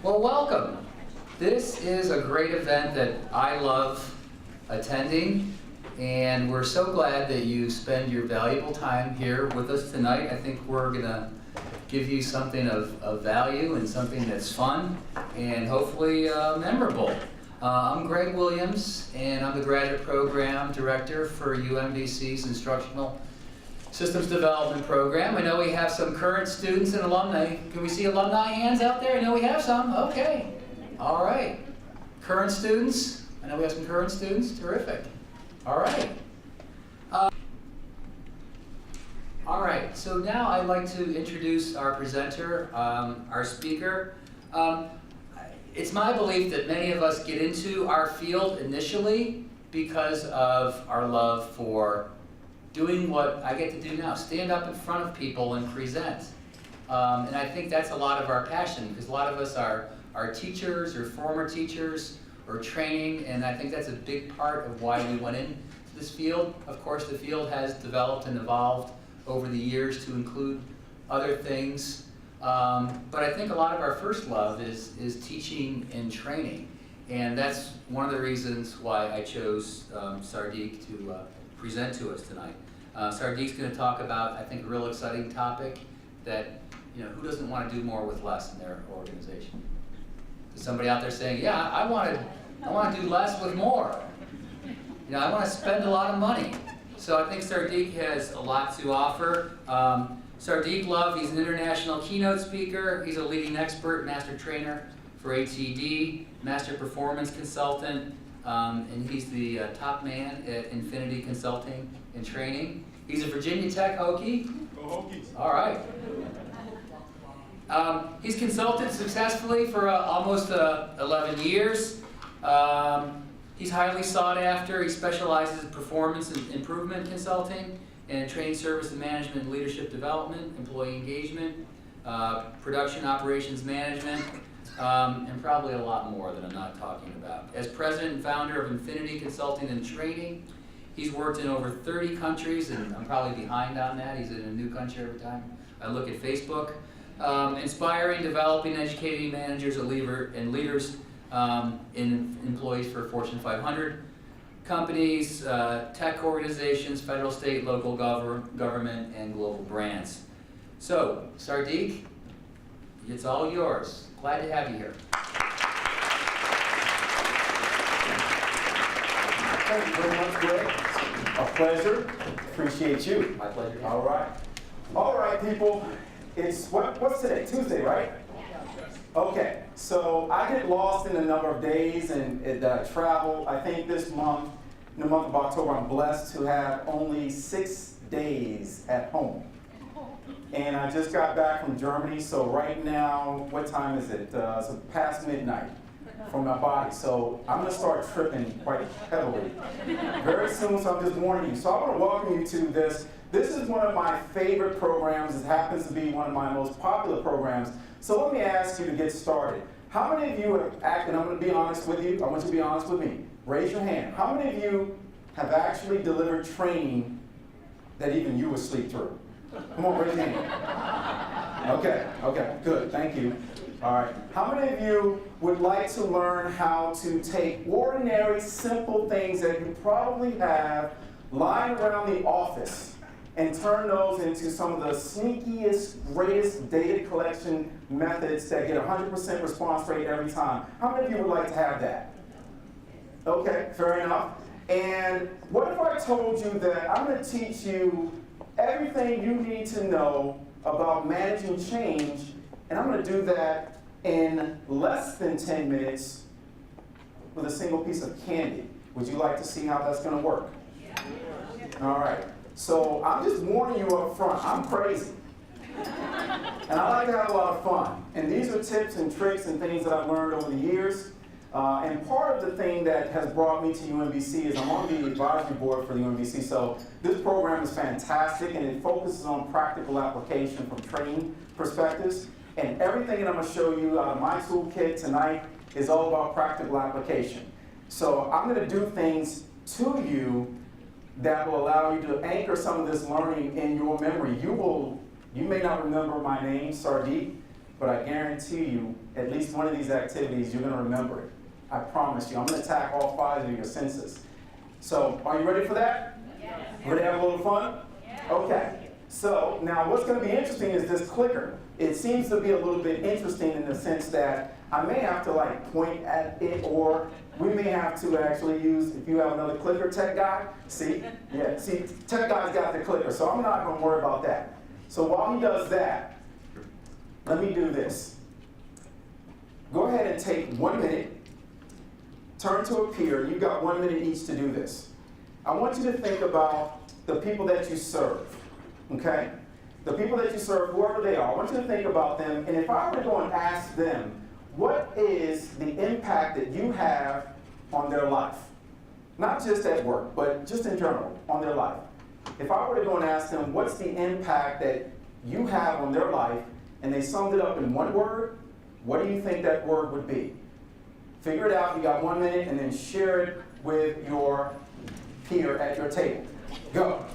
Well, welcome. This is a great event that I love attending, and we're so glad that you spend your valuable time here with us tonight. I think we're going to give you something of value and something that's fun and hopefully memorable. I'm Greg Williams, and I'm the Graduate Program Director for UMBC's Instructional Systems Development Program. I know we have some current students and alumni. Can we see alumni hands out there? I know we have some. Okay. All right. Current students. I know we have some current students. Terrific. All right. All right. So now I'd like to introduce our presenter, our speaker. It's my belief that many of us get into our field initially because of our love for doing what I get to do now, stand up in front of people and present. And I think that's a lot of our passion, because a lot of us are teachers or former teachers or training, and I think that's a big part of why we went into this field. Of course, the field has developed and evolved over the years to include other things. But I think a lot of our first love is teaching and training. And that's one of the reasons why I chose Sardeek to present to us tonight. Sardeek's going to talk about, I think, a real exciting topic that, who doesn't want to do more with less in their organization? There's somebody out there saying, yeah, I want to do less with more. I want to spend a lot of money. So I think Sardeek has a lot to offer. Sardeek Love, he's an international keynote speaker. He's a leading expert, master trainer for ATD, master performance consultant, and he's the top man at Infinity Consulting and Training. He's a Virginia Tech Hokie. Go Hokies. All right. He's consulted successfully for almost 11 years. He's highly sought after. He specializes in performance and improvement consulting and training, service and management, and leadership development, employee engagement, production operations management, and probably a lot more that I'm not talking about. As president and founder of Infinity Consulting and Training, he's worked in over 30 countries, and I'm probably behind on that. He's in a new country every time I look at Facebook. Inspiring, developing, educating managers and leaders in employees for Fortune 500 companies, tech organizations, federal, state, local government, and global brands. So, Sardeek, it's all yours. Glad to have you here. Thank you very much, Greg. A pleasure. Appreciate you. My pleasure. All right. All right, people. It's, what's today? Tuesday, right? Okay. So I get lost in a number of days and travel. I think this month, in the month of October, I'm blessed to have only 6 days at home. And I just got back from Germany, so right now, what time is it? It's past midnight for my body. So I'm going to start tripping quite heavily very soon, so I'm just warning you. So I want to welcome you to this. This is one of my favorite programs. It happens to be one of my most popular programs. So let me ask you to get started. How many of you have actually, and I'm going to be honest with you, I want you to be honest with me. Raise your hand. How many of you have actually delivered training that even you would sleep through? Come on, raise your hand. Okay, good, thank you. All right, how many of you would like to learn how to take ordinary, simple things that you probably have lying around the office and turn those into some of the sneakiest, greatest data collection methods that get 100% response rate every time? How many of you would like to have that? Okay, fair enough. And what if I told you that I'm going to teach you everything you need to know about managing change, and I'm going to do that in less than 10 minutes with a single piece of candy? Would you like to see how that's going to work? Yeah. All right. So I'm just warning you up front. I'm crazy. And I like to have a lot of fun. And these are tips and tricks and things that I've learned over the years. And part of the thing that has brought me to UMBC is I'm on the advisory board for the UMBC. So this program is fantastic, and it focuses on practical application from training perspectives. And everything that I'm going to show you out of my toolkit tonight is all about practical application. So I'm going to do things to you that will allow you to anchor some of this learning in your memory. You may not remember my name, Sardeek, but I guarantee you, at least one of these activities, you're going to remember it. I promise you. I'm going to attack all 5 of your senses. So, are you ready for that? Yes. Ready to have a little fun? Yes. Okay. So, now what's going to be interesting is this clicker. It seems to be a little bit interesting in the sense that I may have to like point at it, or we may have to actually use, if you have another clicker, tech guy, see? Yeah, see, tech guy's got the clicker, so I'm not going to worry about that. So while he does that, let me do this. Go ahead and take 1 minute, turn to a peer. You've got 1 minute each to do this. I want you to think about the people that you serve, okay? The people that you serve, whoever they are, I want you to think about them, and if I were to go and ask them, what is the impact that you have on their life? Not just at work, but just in general, on their life. If I were to go and ask them, what's the impact that you have on their life, and they summed it up in one word, what do you think that word would be? Figure it out, you got 1 minute, and then share it with your peer at your table. Go.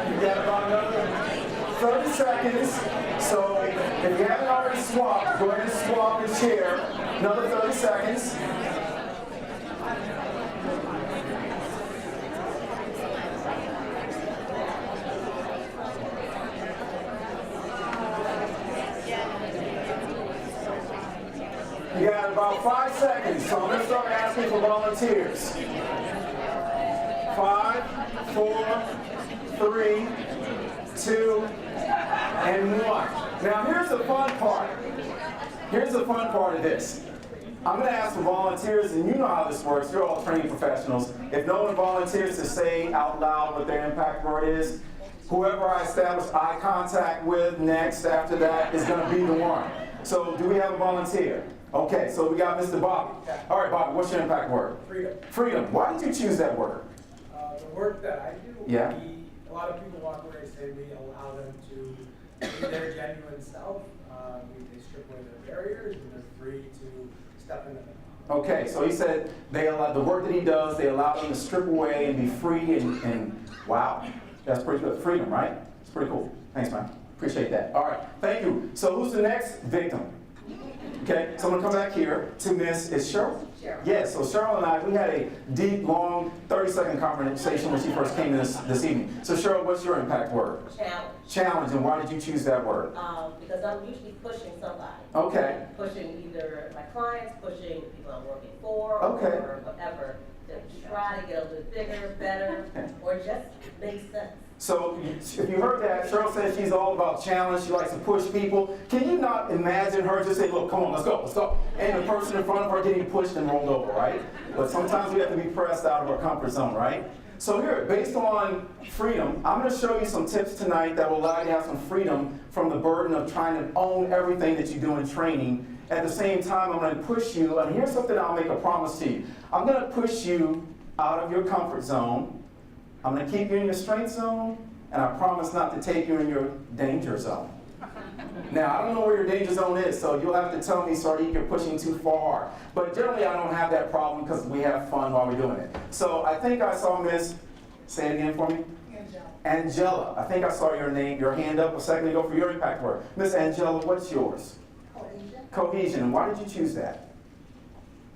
You got about another 30 seconds. So if you haven't already swapped, go ahead and swap your chair. Another 30 seconds. You got about 5 seconds, so I'm going to start asking for volunteers. 5, 4, 3, 2, and 1. Now here's the fun part. Here's the fun part of this. I'm going to ask for volunteers, and you know how this works. You're all training professionals. If no one volunteers to say out loud what their impact word is, whoever I establish eye contact with next after that is going to be the one. So do we have a volunteer? Okay, so we got Mr. Bobby. All right, Bobby, what's your impact word? Freedom. Freedom. Why did you choose that word? The work that I do, Yeah. a lot of people walk away and say we allow them to be their genuine self. They strip away their barriers and they're free to step into them. Okay, so he said they allow the work that he does, they allow him to strip away and be free and wow, that's pretty good. Freedom, right? It's pretty cool. Thanks, man. Appreciate that. All right, thank you. So who's the next victim? Okay, so I'm gonna come back here to Miss, is Cheryl? Cheryl. Yes, so Cheryl and I, we had a deep, long, 30-second conversation when she first came in this evening. So Cheryl, what's your impact word? Challenge. Challenge, and why did you choose that word? Because I'm usually pushing somebody. Okay. Pushing either my clients, pushing the people I'm working for, Okay. or whatever, to try to get a little bigger, better, or just make sense. So if you heard that, Cheryl says she's all about challenge. She likes to push people. Can you not imagine her just say, look, come on, let's go, let's go. And the person in front of her getting pushed and rolled over, right? But sometimes we have to be pressed out of our comfort zone, right? So here, based on freedom, I'm going to show you some tips tonight that will allow you to have some freedom from the burden of trying to own everything that you do in training. At the same time, I'm going to push you, and here's something I'll make a promise to you. I'm going to push you out of your comfort zone. I'm going to keep you in your strength zone, and I promise not to take you in your danger zone. Now, I don't know where your danger zone is, so you'll have to tell me, Sadiq, you're pushing too far. But generally, I don't have that problem because we have fun while we're doing it. So I think I saw Miss, say it again for me. Angela. I think I saw your name, your hand up a second ago for your impact word. Miss Angela, what's yours? Cohesion. Cohesion. And why did you choose that?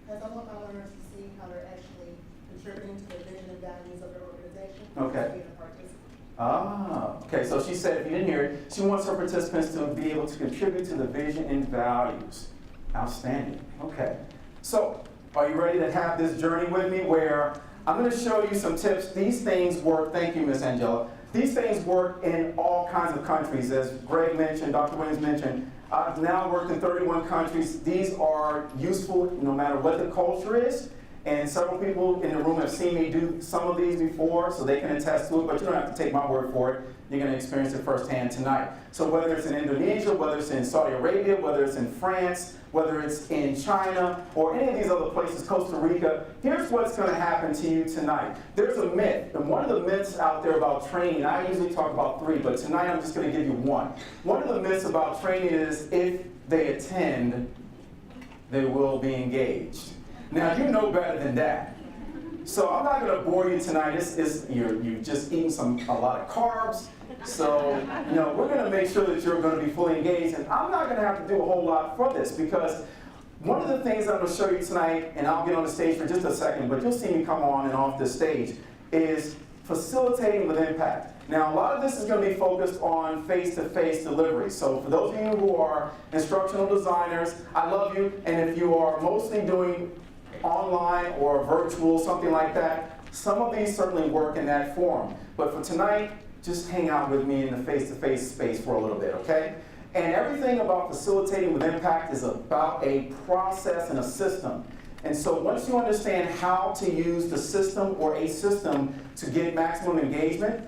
Because I want my learners to see how they're actually contributing to the vision and values of their organization. Okay. Being a participant. Ah, okay, so she said, if you didn't hear it, she wants her participants to be able to contribute to the vision and values. Outstanding, okay. So, are you ready to have this journey with me where I'm going to show you some tips. These things work, thank you, Miss Angela. These things work in all kinds of countries. As Greg mentioned, Dr. Williams mentioned, I've now worked in 31 countries. These are useful no matter what the culture is. And several people in the room have seen me do some of these before, so they can attest to it, but you don't have to take my word for it. you're going to experience it firsthand tonight. So whether it's in Indonesia, whether it's in Saudi Arabia, whether it's in France, whether it's in China, or any of these other places, Costa Rica, here's what's going to happen to you tonight. There's a myth, and one of the myths out there about training, I usually talk about 3, but tonight I'm just going to give you one. One of the myths about training is if they attend, they will be engaged. Now, you know better than that. So I'm not going to bore you tonight. You've just eaten a lot of carbs. So, we're going to make sure that you're going to be fully engaged. And I'm not going to have to do a whole lot for this because one of the things I'm going to show you tonight, and I'll get on the stage for just a second, but you'll see me come on and off the stage, is facilitating with impact. Now, a lot of this is going to be focused on face-to-face delivery. So for those of you who are instructional designers, I love you. And if you are mostly doing online or virtual, something like that, some of these certainly work in that form. But for tonight, just hang out with me in the face-to-face space for a little bit, okay? And everything about facilitating with impact is about a process and a system. And so once you understand how to use the system or a system to get maximum engagement,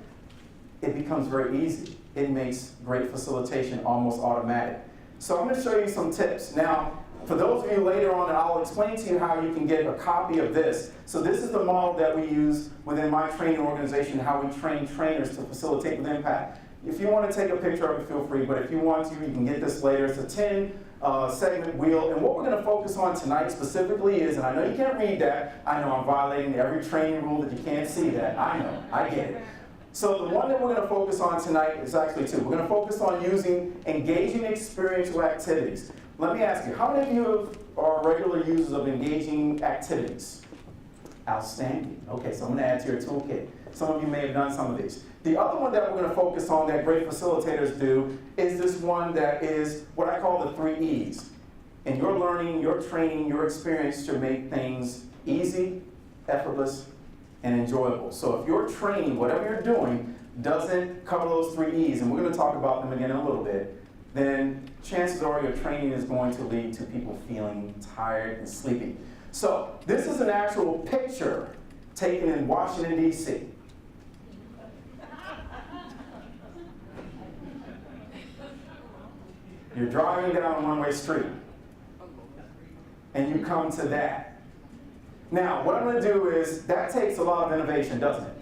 it becomes very easy. It makes great facilitation almost automatic. So I'm going to show you some tips. Now, for those of you later on, I'll explain to you how you can get a copy of this. So this is the model that we use within my training organization, how we train trainers to facilitate with impact. If you want to take a picture of it, feel free, but if you want to, you can get this later. It's a 10-segment wheel, and what we're going to focus on tonight specifically is, and I know you can't read that, I know I'm violating every training rule that you can't see that, I know, I get it. So the one that we're going to focus on tonight is actually 2. We're going to focus on using engaging experiential activities. Let me ask you, how many of you are regular users of engaging activities? Outstanding. Okay, so I'm going to add to your toolkit. Some of you may have done some of these. The other one that we're going to focus on that great facilitators do is this one that is what I call the 3 E's. And your learning, your training, your experience should make things easy, effortless, and enjoyable. So if your training, whatever you're doing, doesn't cover those 3 E's, and we're going to talk about them again in a little bit, then chances are your training is going to lead to people feeling tired and sleepy. So this is an actual picture taken in Washington, D.C. You're driving down a one-way street, and you come to that. Now, what I'm going to do is, that takes a lot of innovation, doesn't it?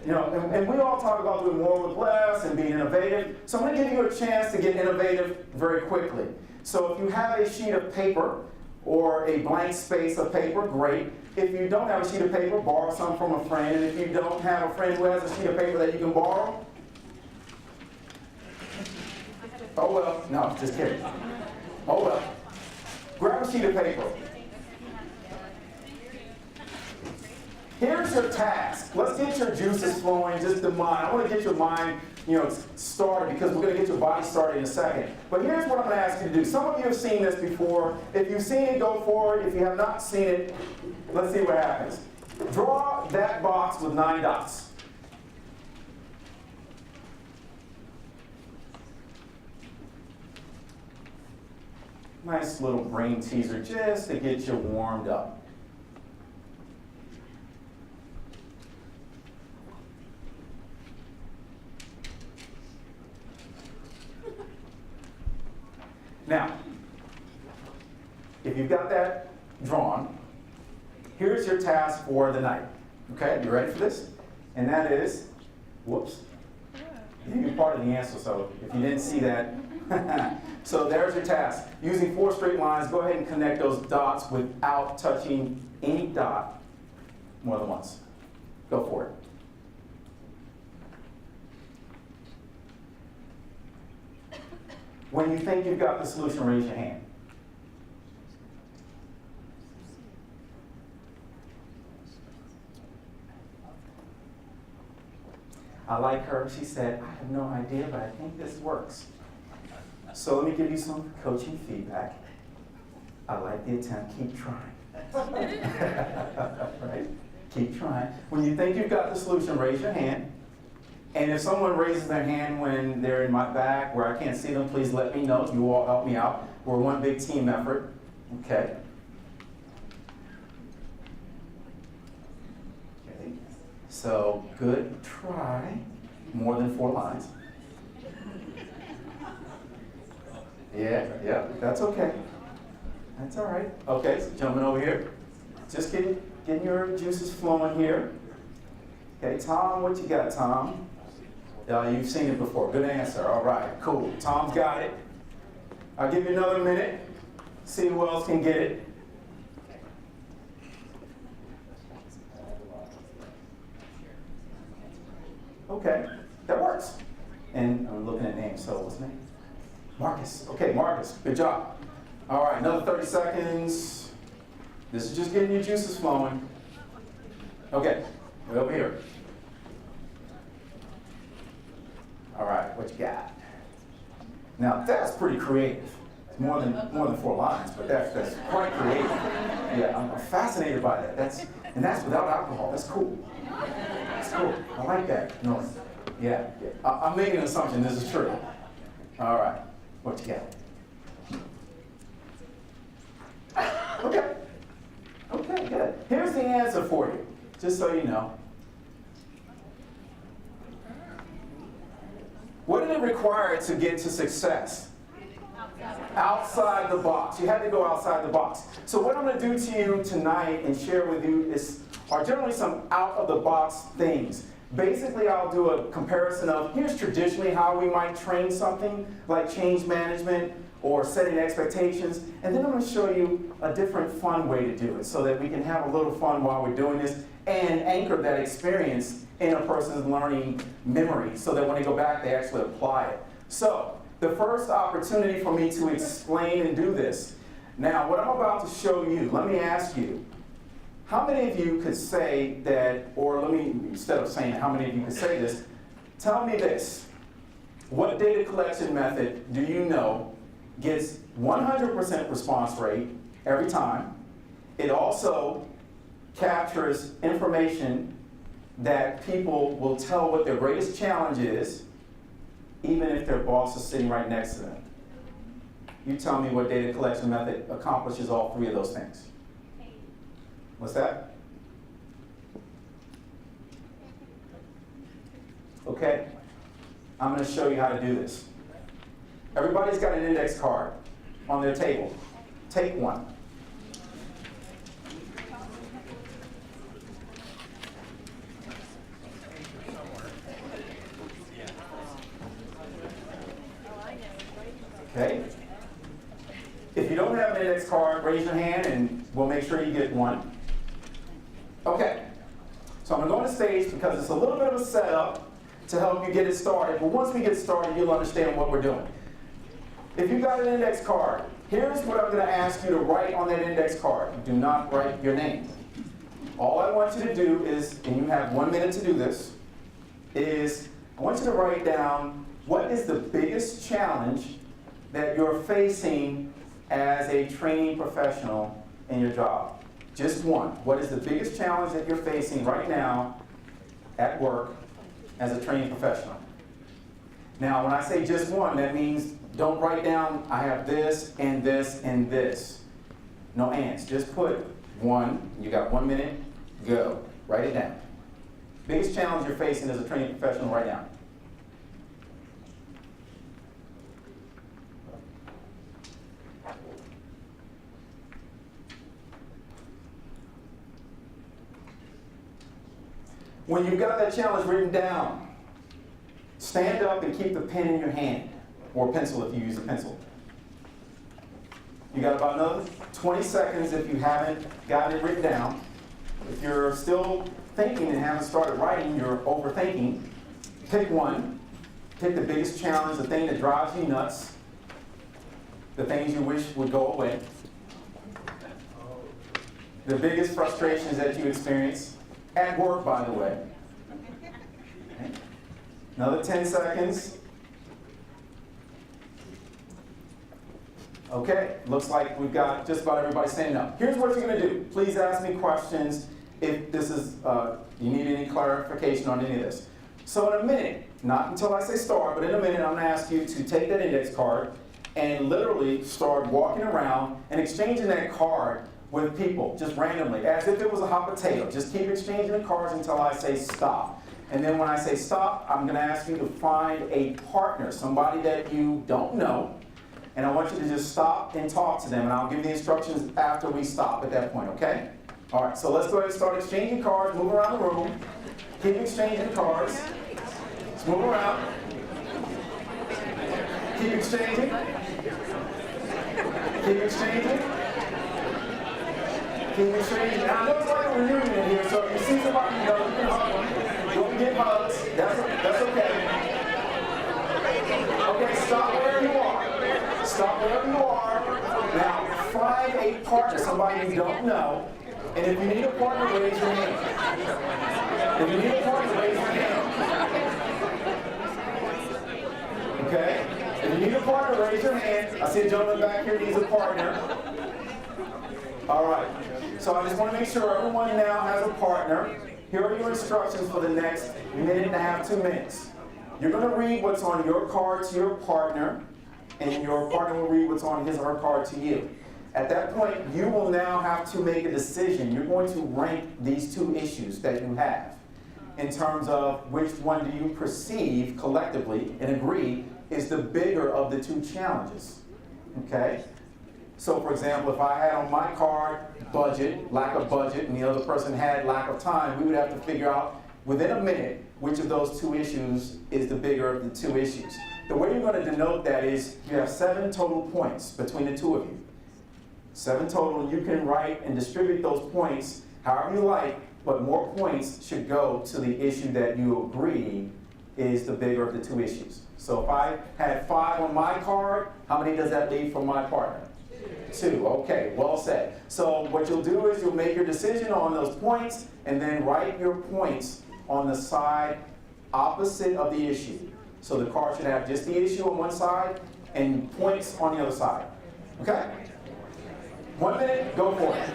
And we all talk about doing more with less and being innovative. So I'm going to give you a chance to get innovative very quickly. So if you have a sheet of paper or a blank space of paper, great. If you don't have a sheet of paper, borrow some from a friend. And if you don't have a friend who has a sheet of paper that you can borrow, oh well, no, just kidding. Oh well. Grab a sheet of paper. Here's your task. Let's get your juices flowing, just the mind. I want to get your mind, started because we're going to get your body started in a second. But here's what I'm going to ask you to do. Some of you have seen this before. If you've seen it, go for it. If you have not seen it, let's see what happens. Draw that box with 9 dots. Nice little brain teaser just to get you warmed up. Now, if you've got that drawn, here's your task for the night. Okay, you ready for this? And that is, whoops, you're part of the answer, so if you didn't see that, so there's your task. Using 4 straight lines, go ahead and connect those dots without touching any dot more than once. Go for it. When you think you've got the solution, raise your hand. I like her. She said, I have no idea, but I think this works. So let me give you some coaching feedback. I like the attempt. Keep trying. Right? Keep trying. When you think you've got the solution, raise your hand. And if someone raises their hand when they're in my back where I can't see them, please let me know. You all help me out. We're one big team effort. Okay. Okay. So, good try. more than 4 lines. Yeah, that's okay. That's all right. Okay, so gentlemen over here. Just getting your juices flowing here. Okay, Tom, what you got, Tom? You've seen it before. Good answer. All right, cool. Tom's got it. I'll give you another minute. See who else can get it. Okay, that works. And I'm looking at names, so what's his name? Marcus. Okay, Marcus, good job. All right, another 30 seconds. This is just getting your juices flowing. Okay, way over here. All right, what you got? Now that's pretty creative. It's more than 4 lines, but that's quite creative. Yeah, I'm fascinated by that. That's without alcohol. That's cool. That's cool. I like that. No, yeah. I'm making an assumption this is true. All right, what you got? Okay. Okay, good. Here's the answer for you, just so you know. What did it require to get to success? Outside the box. You had to go outside the box. So what I'm going to do to you tonight and share with you are generally some out-of-the-box things. Basically, I'll do a comparison of here's traditionally how we might train something like change management or setting expectations, and then I'm going to show you a different fun way to do it so that we can have a little fun while we're doing this and anchor that experience in a person's learning memory so that when they go back, they actually apply it. So, the first opportunity for me to explain and do this. Now, what I'm about to show you, let me ask you, how many of you could say that, or let me, instead of saying how many of you could say this, tell me this. What data collection method do you know gets 100% response rate every time? It also captures information that people will tell what their greatest challenge is, even if their boss is sitting right next to them. You tell me what data collection method accomplishes all 3 of those things. What's that? Okay, I'm going to show you how to do this. Everybody's got an index card on their table. Take one. Okay? If you don't have an index card, raise your hand and we'll make sure you get one. Okay. So I'm going to go on the stage because it's a little bit of a setup to help you get it started. But once we get started, you'll understand what we're doing. If you've got an index card, here's what I'm going to ask you to write on that index card. Do not write your name. All I want you to do is, and you have 1 minute to do this, is I want you to write down what is the biggest challenge that you're facing as a training professional in your job. Just one. What is the biggest challenge that you're facing right now at work as a training professional? Now, when I say just one, that means don't write down, I have this and this and this. No ands. Just put one. You got 1 minute. Go. Write it down. Biggest challenge you're facing as a training professional right now. When you've got that challenge written down, stand up and keep the pen in your hand, or pencil if you use a pencil. You got about another 20 seconds if you haven't got it written down. If you're still thinking and haven't started writing, you're overthinking. Pick one. Pick the biggest challenge, the thing that drives you nuts, the things you wish would go away, the biggest frustrations that you experience. At work, by the way. Okay. Another 10 seconds. Okay, looks like we've got just about everybody standing up. Here's what you're going to do. Please ask me questions if this is, you need any clarification on any of this. So in a minute, not until I say start, but in a minute, I'm going to ask you to take that index card and literally start walking around and exchanging that card with people, just randomly, as if it was a hot potato. Just keep exchanging the cards until I say stop. And then when I say stop, I'm going to ask you to find a partner, somebody that you don't know. And I want you to just stop and talk to them. And I'll give the instructions after we stop at that point, okay? All right, so let's go ahead and start exchanging cards. Move around the room. Keep exchanging cards. Let's move around. Keep exchanging. Keep exchanging. Keep exchanging. Now, I know it's like a reunion in here, so if you see somebody you know, you can hug them. Don't get hugs. That's okay. Okay, stop wherever you are. Stop wherever you are. Now, find a partner, somebody you don't know. And if you need a partner, raise your hand. If you need a partner, raise your hand. Okay? If you need a partner, raise your hand. I see a gentleman back here needs a partner. All right. So I just want to make sure everyone now has a partner. Here are your instructions for the next minute and a half, 2 minutes. You're going to read what's on your card to your partner, and your partner will read what's on his or her card to you. At that point, you will now have to make a decision. You're going to rank these two issues that you have in terms of which one do you perceive collectively and agree is the bigger of the two challenges. Okay? So for example, if I had on my card budget, lack of budget, and the other person had lack of time, we would have to figure out within a minute which of those two issues is the bigger of the two issues. The way you're going to denote that is you have 7 total points between the two of you. 7 total. You can write and distribute those points however you like, but more points should go to the issue that you agree is the bigger of the two issues. So if I had 5 on my card, how many does that leave for my partner? 2. Okay, well said. So what you'll do is you'll make your decision on those points and then write your points on the side opposite of the issue. So the card should have just the issue on one side and points on the other side. Okay? 1 minute, go for it.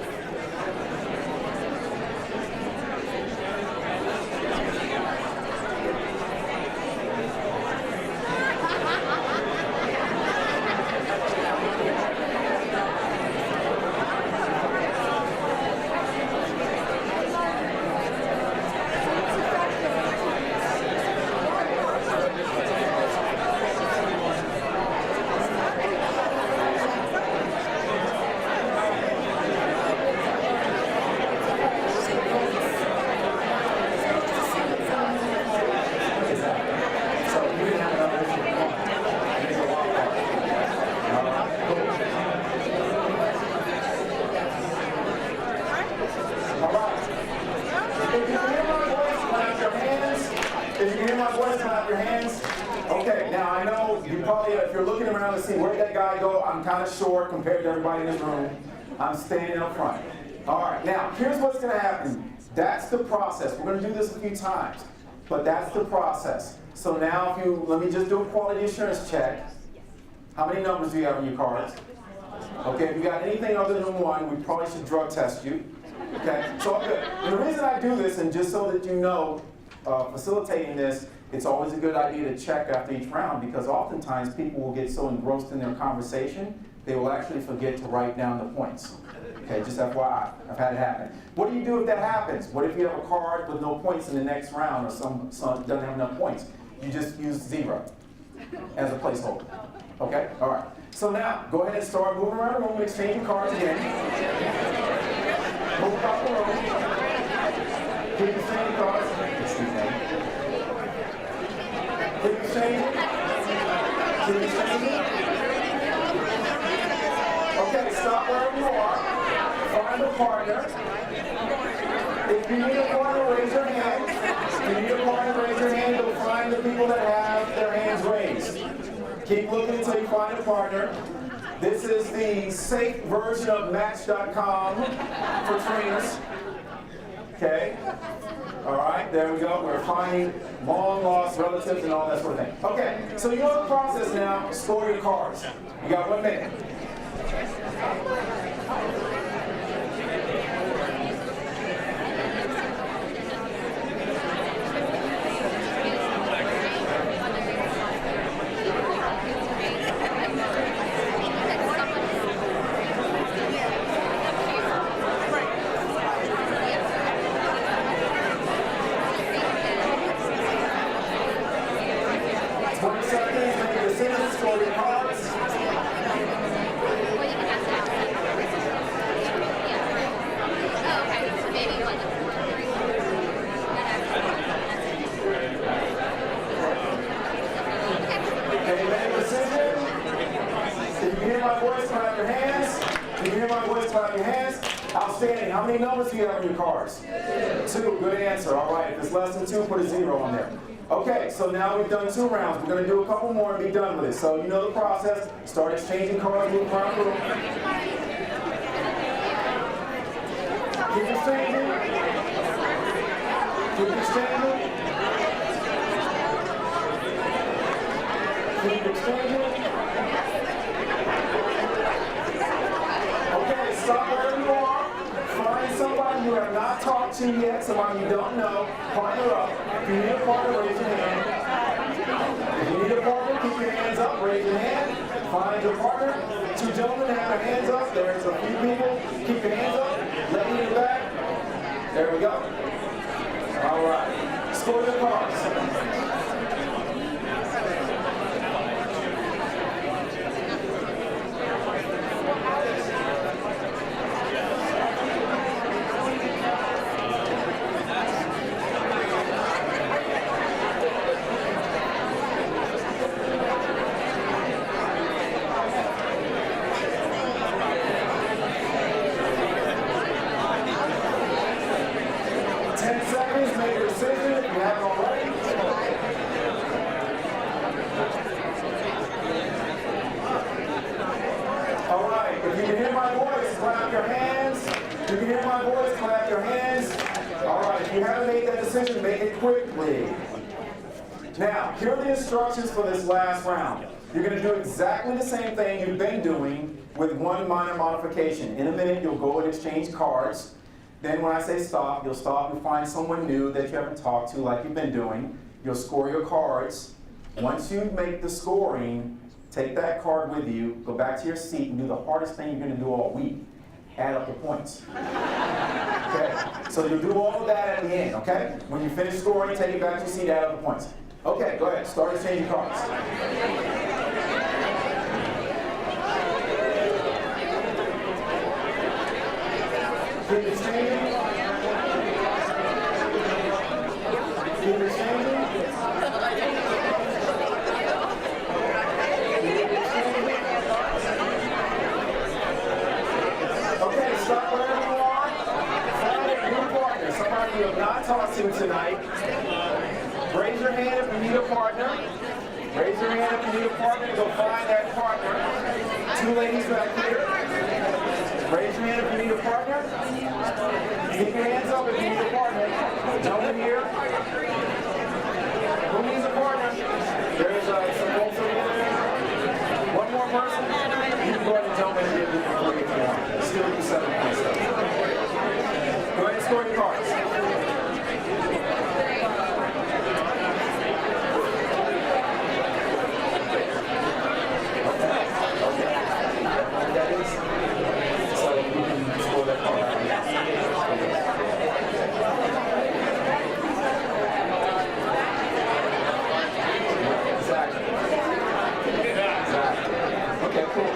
Short compared to everybody in this room. I'm standing up front. All right, now here's what's going to happen. That's the process. We're going to do this a few times, but that's the process. So now let me just do a quality assurance check. How many numbers do you have on your cards? Okay, if you got anything other than 1, we probably should drug test you. Okay, so good. And the reason I do this, and just so that you know, facilitating this, it's always a good idea to check after each round because oftentimes people will get so engrossed in their conversation, they will actually forget to write down the points. Okay, just FYI, I've had it happen. What do you do if that happens? What if you have a card with no points in the next round or some doesn't have enough points? You just use 0 as a placeholder. Okay, all right. So now, go ahead and start moving around the room and exchanging cards again. Move about the room. Keep exchanging cards. Excuse me. Keep exchanging. Keep exchanging. Okay, stop wherever you are. Find a partner. If you need a partner, raise your hand. If you need a partner, raise your hand. You'll find the people that have their hands raised. Keep looking until you find a partner. This is the safe version of Match.com for trainers. Okay? All right, there we go. We're finding long-lost relatives and all that sort of thing. Okay, so you know the process now. Score your cards. You got 1 minute. hear my voice, clap your hands. Outstanding. How many numbers do you have on your cards? 2. Good answer. All right. If it's less than 2, put a 0 on there. Okay, so now we've done 2 rounds. We're going to do a couple more and be done with it. So you know the process. Start exchanging cards, move around the room. Keep exchanging. Keep exchanging. Keep exchanging. Okay, stop wherever you are. Find somebody you have not talked to yet, somebody you don't know. Partner up. If you need a partner, raise your hand. If you need a partner, keep your hands up, raise your hand. Find your partner. 2 gentlemen have their hands up. There's a few people. Keep your hands up. Lady in the back. There we go. All right. Score your cards. Make it quickly. Now, here are the instructions for this last round. You're going to do exactly the same thing you've been doing with one minor modification. In a minute, you'll go and exchange cards. Then when I say stop, you'll stop and find someone new that you haven't talked to like you've been doing. You'll score your cards. Once you make the scoring, take that card with you, go back to your seat and do the hardest thing you're going to do all week. Add up the points. Okay, so you'll do all of that at the end, okay? When you finish scoring, take it back to your seat, add up the points. Okay, go ahead, start exchanging cards. Keep exchanging. Keep exchanging. Stop wherever you are. Find a new partner, somebody you have not talked to tonight. Raise your hand if you need a partner. Raise your hand if you need a partner. Go find that partner. 2 ladies back here. Raise your hand if you need a partner. Keep your hands up if you need a partner. Gentlemen here. Who needs a partner? There's some folks over there. One more person. You can go ahead and jump in here if you want. Still do 7 points though. Go ahead and score your cards. That is, so you can score that card. Exactly. Okay, cool.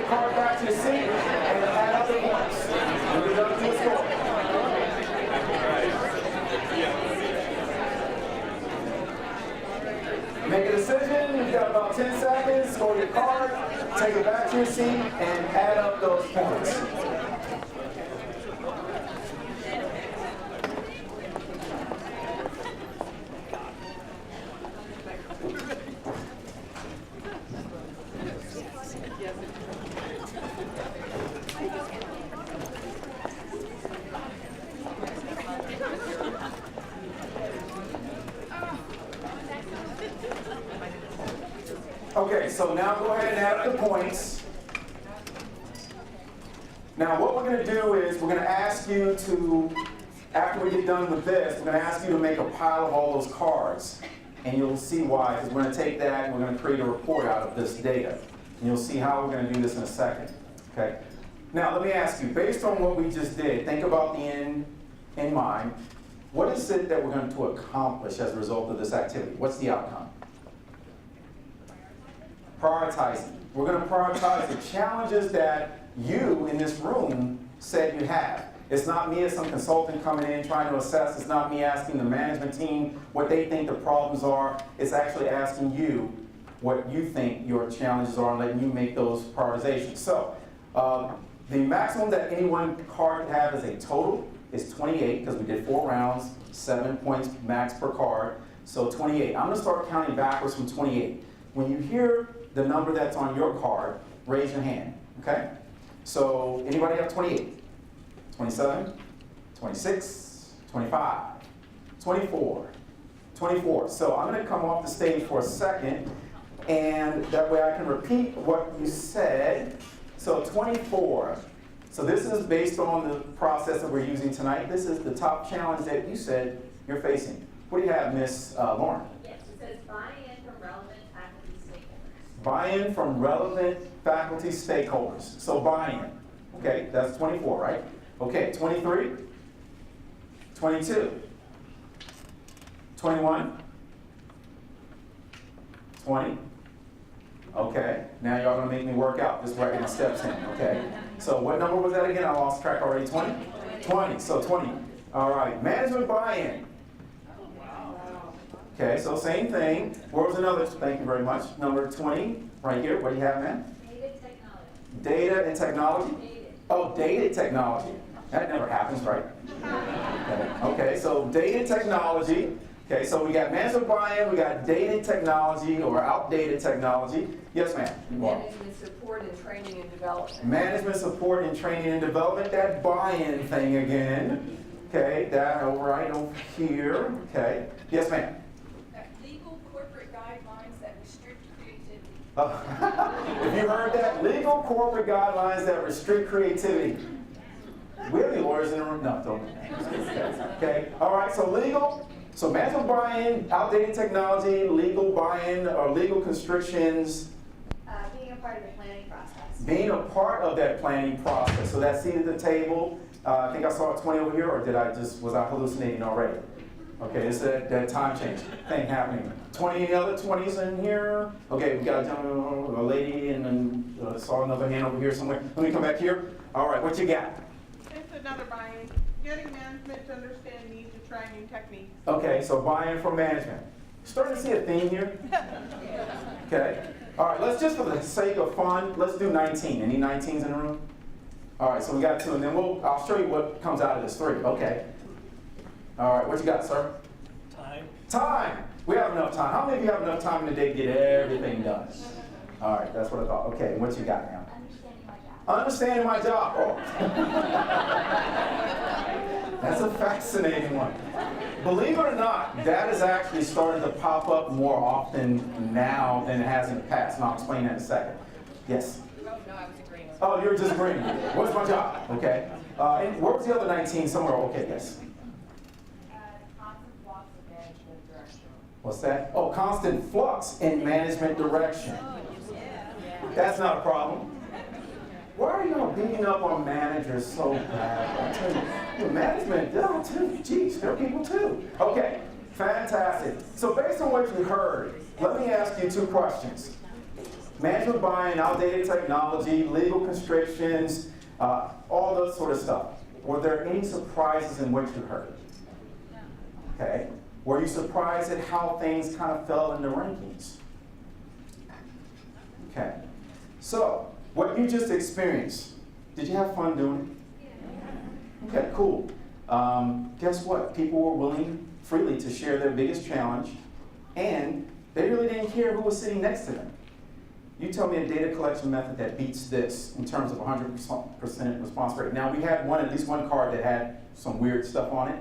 Card back to your seat and add up the points. When you're done, do a score. Make a decision. You've got about 10 seconds. Score your card. Take it back to your seat and add up those points. Okay, so now go ahead and add up the points. Now what we're going to do is we're going to ask you to, after we get done with this, we're going to ask you to make a pile of all those cards. And you'll see why, because we're going to take that and we're going to create a report out of this data. And you'll see how we're going to do this in a second. Okay. Now let me ask you, based on what we just did, think about the end in mind. What is it that we're going to accomplish as a result of this activity? What's the outcome? Prioritizing. We're going to prioritize the challenges that you in this room said you have. It's not me as some consultant coming in trying to assess. It's not me asking the management team what they think the problems are. It's actually asking you, what you think your challenges are and letting you make those prioritizations. So, the maximum that any one card can have as a total is 28, because we did 4 rounds, 7 points max per card, so 28. I'm gonna start counting backwards from 28. When you hear the number that's on your card, raise your hand, okay? So, anybody have 28? 27, 26, 25, 24, 24. So I'm gonna come off the stage for a second, and that way I can repeat what you said. So 24. So this is based on the process that we're using tonight. This is the top challenge that you said you're facing. What do you have, Miss Lauren? Yes, it says buy-in from relevant faculty stakeholders. Buy-in from relevant faculty stakeholders. So buy-in. Okay, that's 24, right? Okay, 23, 22, 21, 20. Okay, now y'all gonna make me work out just where I get my steps in, okay? So what number was that again? I lost track already, 20? 20, so 20. All right, management buy-in. Okay, so same thing. Where was another, thank you very much, number 20, right here. What do you have, man? Data technology. Data and technology? Data. Oh, data technology. That never happens, right? Okay, so data technology. Okay, so we got management buy-in, we got data technology or outdated technology. Yes, ma'am. Management support and training and development. Management support and training and development, that buy-in thing again. Okay, that right over here. Okay. Yes, ma'am. Legal corporate guidelines that restrict creativity. If you heard that, legal corporate guidelines that restrict creativity. We have any lawyers in the room? No, don't. Okay, all right, so legal. So management buy-in, outdated technology, legal buy-in, or legal constrictions. Being a part of the planning process. Being a part of that planning process. So that seat at the table, I think I saw a 20 over here, or was I hallucinating already? Okay, it's that time change thing happening. 20, any other 20s in here? Okay, we got a lady, and then saw another hand over here somewhere. Let me come back here. All right, what you got? It's another buy-in, getting management to understand needs and try new techniques. Okay, so buy-in from management. Starting to see a theme here? Okay. All right, let's just for the sake of fun, let's do 19. Any 19s in the room? All right, so we got 2, and then I'll show you what comes out of this 3. Okay. All right, what you got, sir? Time. Time. We have enough time. How many of you have enough time in the day to get everything done? All right, that's what I thought. Okay, and what you got now? Understanding my job. Understanding my job. Oh. That's a fascinating one. Believe it or not, that is actually starting to pop up more often now than it has in the past, and I'll explain that in a second. Yes? Oh, no, I was agreeing. Oh, you're just agreeing. What's my job? Okay. And where was the other 19 somewhere? Okay, yes. Constant flux of management direction. What's that? Oh, constant flux in management direction. That's not a problem. Why are y'all beating up on managers so bad? I tell you, management, geez, they're people too. Okay, fantastic. So based on what you heard, let me ask you 2 questions. Management buy-in, outdated technology, legal constrictions, all that sort of stuff. Were there any surprises in what you heard? Okay. Were you surprised at how things kind of fell in the rankings? Okay. So, what you just experienced, did you have fun doing it? Okay, cool. Guess what? People were willing freely to share their biggest challenge, and they really didn't care who was sitting next to them. You tell me a data collection method that beats this in terms of 100% response rate. Now, we had at least one card that had some weird stuff on it.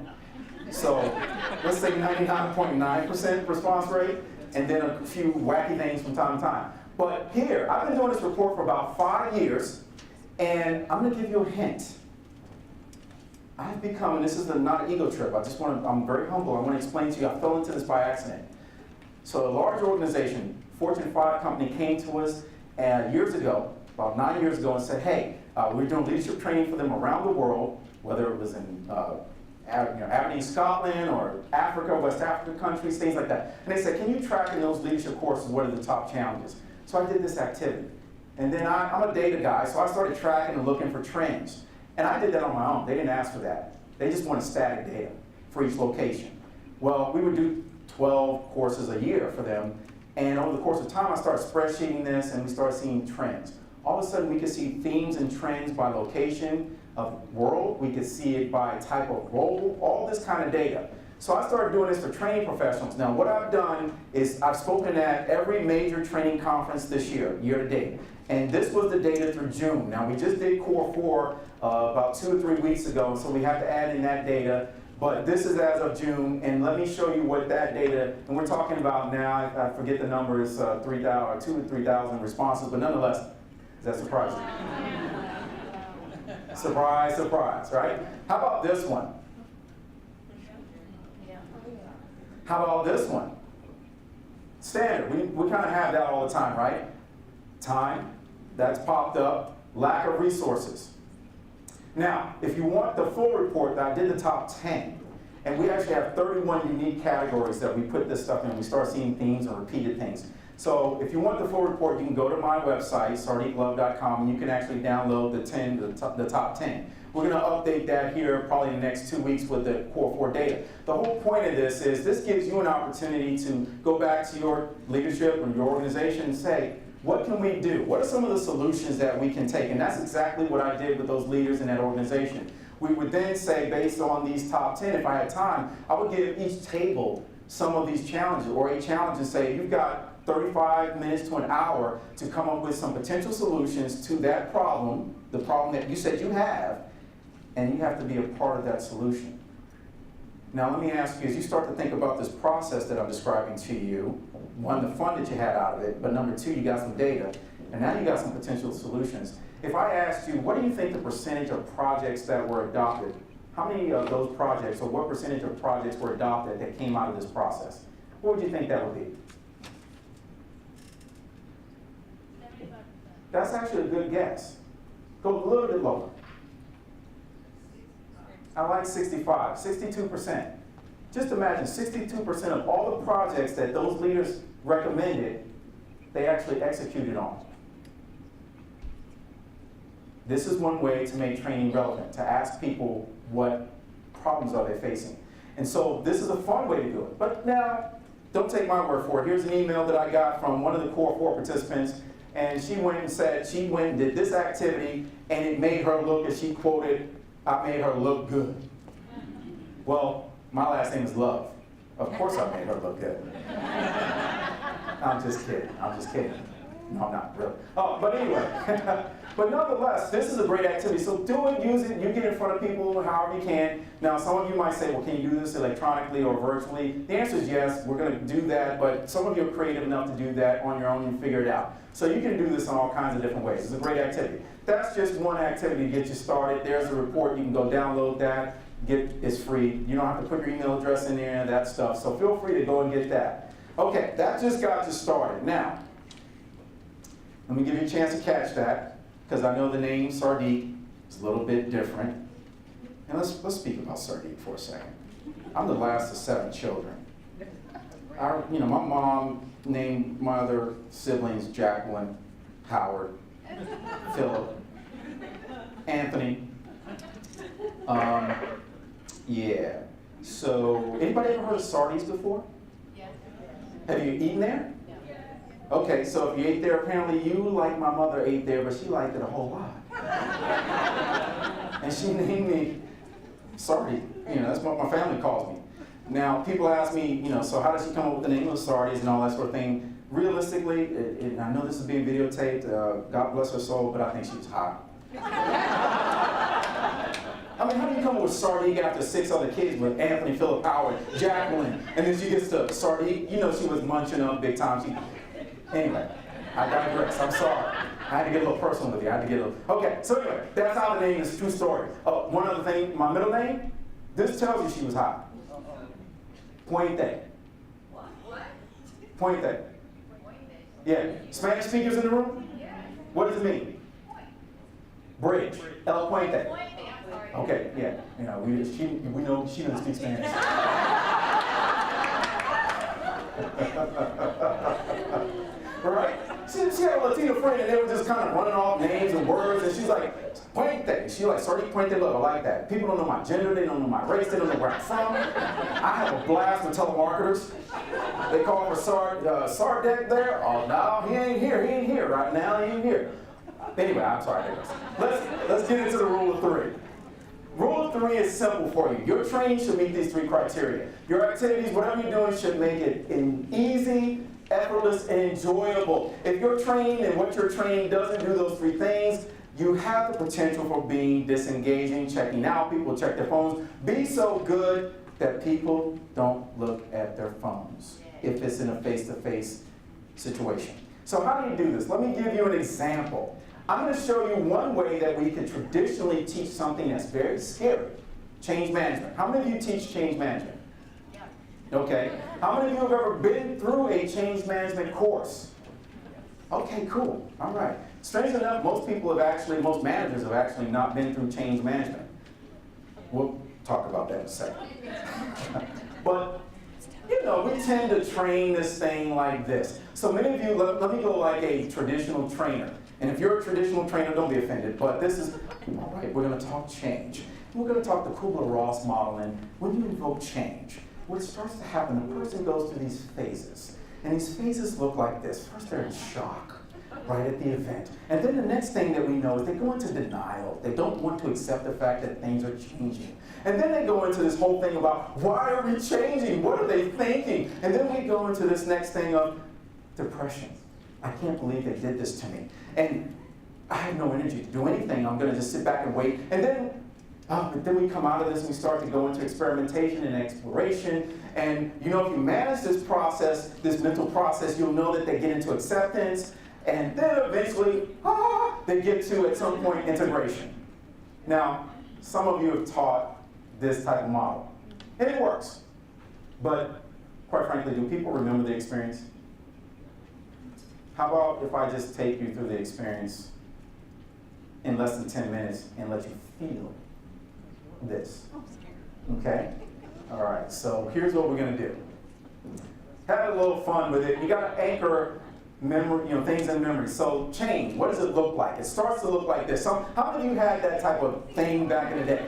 So, let's say 99.9% response rate, and then a few wacky things from time to time. But here, I've been doing this report for about 5 years, and I'm gonna give you a hint. I've become, and this is not an ego trip, I'm very humble, I wanna explain to you, I fell into this by accident. So a large organization, Fortune 5 company came to us years ago, about 9 years ago, and said, hey, we're doing leadership training for them around the world, whether it was in Aberdeen, Scotland, or Africa, West African countries, things like that. And they said, can you track in those leadership courses what are the top challenges? So I did this activity. And then I'm a data guy, so I started tracking and looking for trends. And I did that on my own. They didn't ask for that. They just wanted static data for each location. Well, we would do 12 courses a year for them, And over the course of time, I started spreadsheeting this, and we started seeing trends. All of a sudden, we could see themes and trends by location of world. We could see it by type of role, all this kind of data. So I started doing this for training professionals. Now, what I've done is I've spoken at every major training conference this year, year to date. And this was the data through June. Now, we just did Core 4 about 2 or 3 weeks ago, so we have to add in that data. But this is as of June, and let me show you what that data, and we're talking about now, I forget the number, it's 3,000 or 2,000 to 3,000 responses, but nonetheless, is that surprising? Surprise, surprise, right? How about this one? How about this one? Standard, we kind of have that all the time, right? Time, that's popped up. Lack of resources. Now, if you want the full report, I did the top 10. And we actually have 31 unique categories that we put this stuff in. We start seeing themes and repeated things. So if you want the full report, you can go to my website, sardiklove.com, and you can actually download the top 10. We're going to update that here probably in the next 2 weeks with the Core 4 data. The whole point of this is this gives you an opportunity to go back to your leadership or your organization and say, what can we do? What are some of the solutions that we can take? And that's exactly what I did with those leaders in that organization. We would then say, based on these top 10, if I had time, I would give each table some of these challenges, or a challenge, and say, you've got 35 minutes to an hour to come up with some potential solutions to that problem, the problem that you said you have, and you have to be a part of that solution. Now let me ask you, as you start to think about this process that I'm describing to you, one, the fun that you had out of it, but number two, you got some data, and now you got some potential solutions. If I asked you, what do you think the percentage of projects that were adopted, how many of those projects, or what percentage of projects were adopted that came out of this process? What would you think that would be? 75%. That's actually a good guess. Go a little bit lower. I like 65, 62%. Just imagine 62% of all the projects that those leaders recommended, they actually executed on. This is one way to make training relevant, to ask people what problems are they facing. And so this is a fun way to do it. But now, don't take my word for it. Here's an email that I got from one of the Core 4 participants, and she went and said she went and did this activity, and it made her look, as she quoted, I made her look good. Well, my last name is Love. Of course I made her look good. I'm just kidding. I'm just kidding. No, I'm not really. Oh, but anyway. But nonetheless, this is a great activity. So do it, use it, you get in front of people however you can. Now, some of you might say, well, can you do this electronically or virtually? The answer is yes, we're going to do that, but some of you are creative enough to do that on your own and figure it out. So you can do this in all kinds of different ways. It's a great activity. That's just one activity to get you started. There's a report. You can go download that. It's free. You don't have to put your email address in there and that stuff. So feel free to go and get that. Okay, that just got you started. Now, let me give you a chance to catch that, because I know the name Sardique is a little bit different. And let's speak about Sardique for a second. I'm the last of 7 children. My mom named my other siblings Jacqueline, Howard, Philip, Anthony. Yeah. So, anybody ever heard of Sardi's before? Yes. Have you eaten there? Okay, so if you ate there, apparently you, like my mother, ate there, but she liked it a whole lot. And she named me Sardi. That's what my family calls me. Now, people ask me, so how did she come up with the name of Sardi's and all that sort of thing? Realistically, I know this is being videotaped, God bless her soul, but I think she was hot. I mean, how do you come up with Sardique after 6 other kids with Anthony, Philip, Howard, Jacqueline, and then she gets to Sardique? She was munching up big time. Anyway, I digress. I'm sorry. I had to get a little personal with you. Okay, so anyway, that's how the name is. True story. Oh, one other thing, my middle name, this tells you she was hot. Puente. What? Puente. Yeah. Spanish speakers in the room? Yeah. What does it mean? Bridge. El Puente. Point me, I'm sorry. Okay, yeah. We know she doesn't speak Spanish. Right? She had a Latina friend, and they were just kind of running off names and words, and she's like, Puente. She's like, Sardique Puente, look, I like that. People don't know my gender, they don't know my race, they don't know where I'm from. I have a blast with telemarketers. They call for Sardec there. Oh, no, he ain't here right now, he ain't here. Anyway, I'm sorry. Let's get into the rule of three. Rule of three is simple for you. Your training should meet these three criteria. Your activities, whatever you're doing, should make it easy, effortless, and enjoyable. If your training and what you're training doesn't do those three things, you have the potential for being disengaging, checking out. People check their phones. Be so good that people don't look at their phones if it's in a face-to-face situation. So how do you do this? Let me give you an example. I'm going to show you one way that we can traditionally teach something that's very scary. Change management. How many of you teach change management? Okay. How many of you have ever been through a change management course? Okay, cool. All right. Strange enough, most managers have actually not been through change management. We'll talk about that in a second. But, you know, we tend to train this thing like this. So many of you, let me go like a traditional trainer. And if you're a traditional trainer, don't be offended, but this is, all right, we're going to talk change. We're going to talk the Kubler-Ross model, and when you invoke change, what starts to happen, the person goes through these phases. And these phases look like this. First, they're in shock, right at the event. And then the next thing that we know is they go into denial. They don't want to accept the fact that things are changing. And then they go into this whole thing about, why are we changing? What are they thinking? And then we go into this next thing of depression. I can't believe they did this to me. And I have no energy to do anything. I'm going to just sit back and wait. And then we come out of this and we start to go into experimentation and exploration. And you know, if you manage this process, this mental process, you'll know that they get into acceptance. And then eventually, they get to, at some point, integration. Now, some of you have taught this type of model. And it works. But quite frankly, do people remember the experience? How about if I just take you through the experience in less than 10 minutes and let you feel this? Okay? All right, so here's what we're going to do. Have a little fun with it. You got to anchor memory, things in memory. So change, what does it look like? It starts to look like this. How many of you had that type of thing back in the day?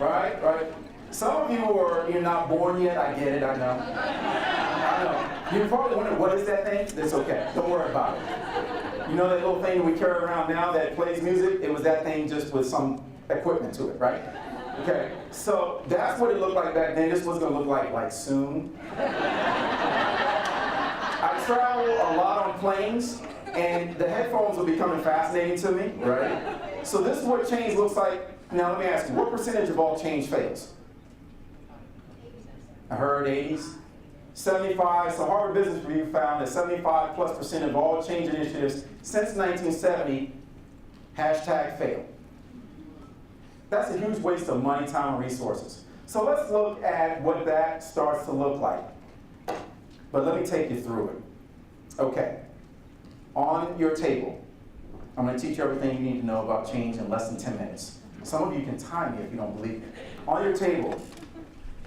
Right? Some of you're not born yet. I get it, I know. You're probably wondering, what is that thing? That's okay. Don't worry about it. You know that little thing that we carry around now that plays music? It was that thing just with some equipment to it, right? Okay, so that's what it looked like back then. This was going to look like soon. I travel a lot on planes, and the headphones are becoming fascinating to me, right? So this is what change looks like. Now let me ask you, what percentage of all change fails? I heard 80s. 75, so Harvard Business Review found that 75+% of all change initiatives since 1970 #fail. That's a huge waste of money, time, and resources. So let's look at what that starts to look like. But let me take you through it. Okay, on your table, I'm going to teach you everything you need to know about change in less than 10 minutes. Some of you can time me if you don't believe me. On your table,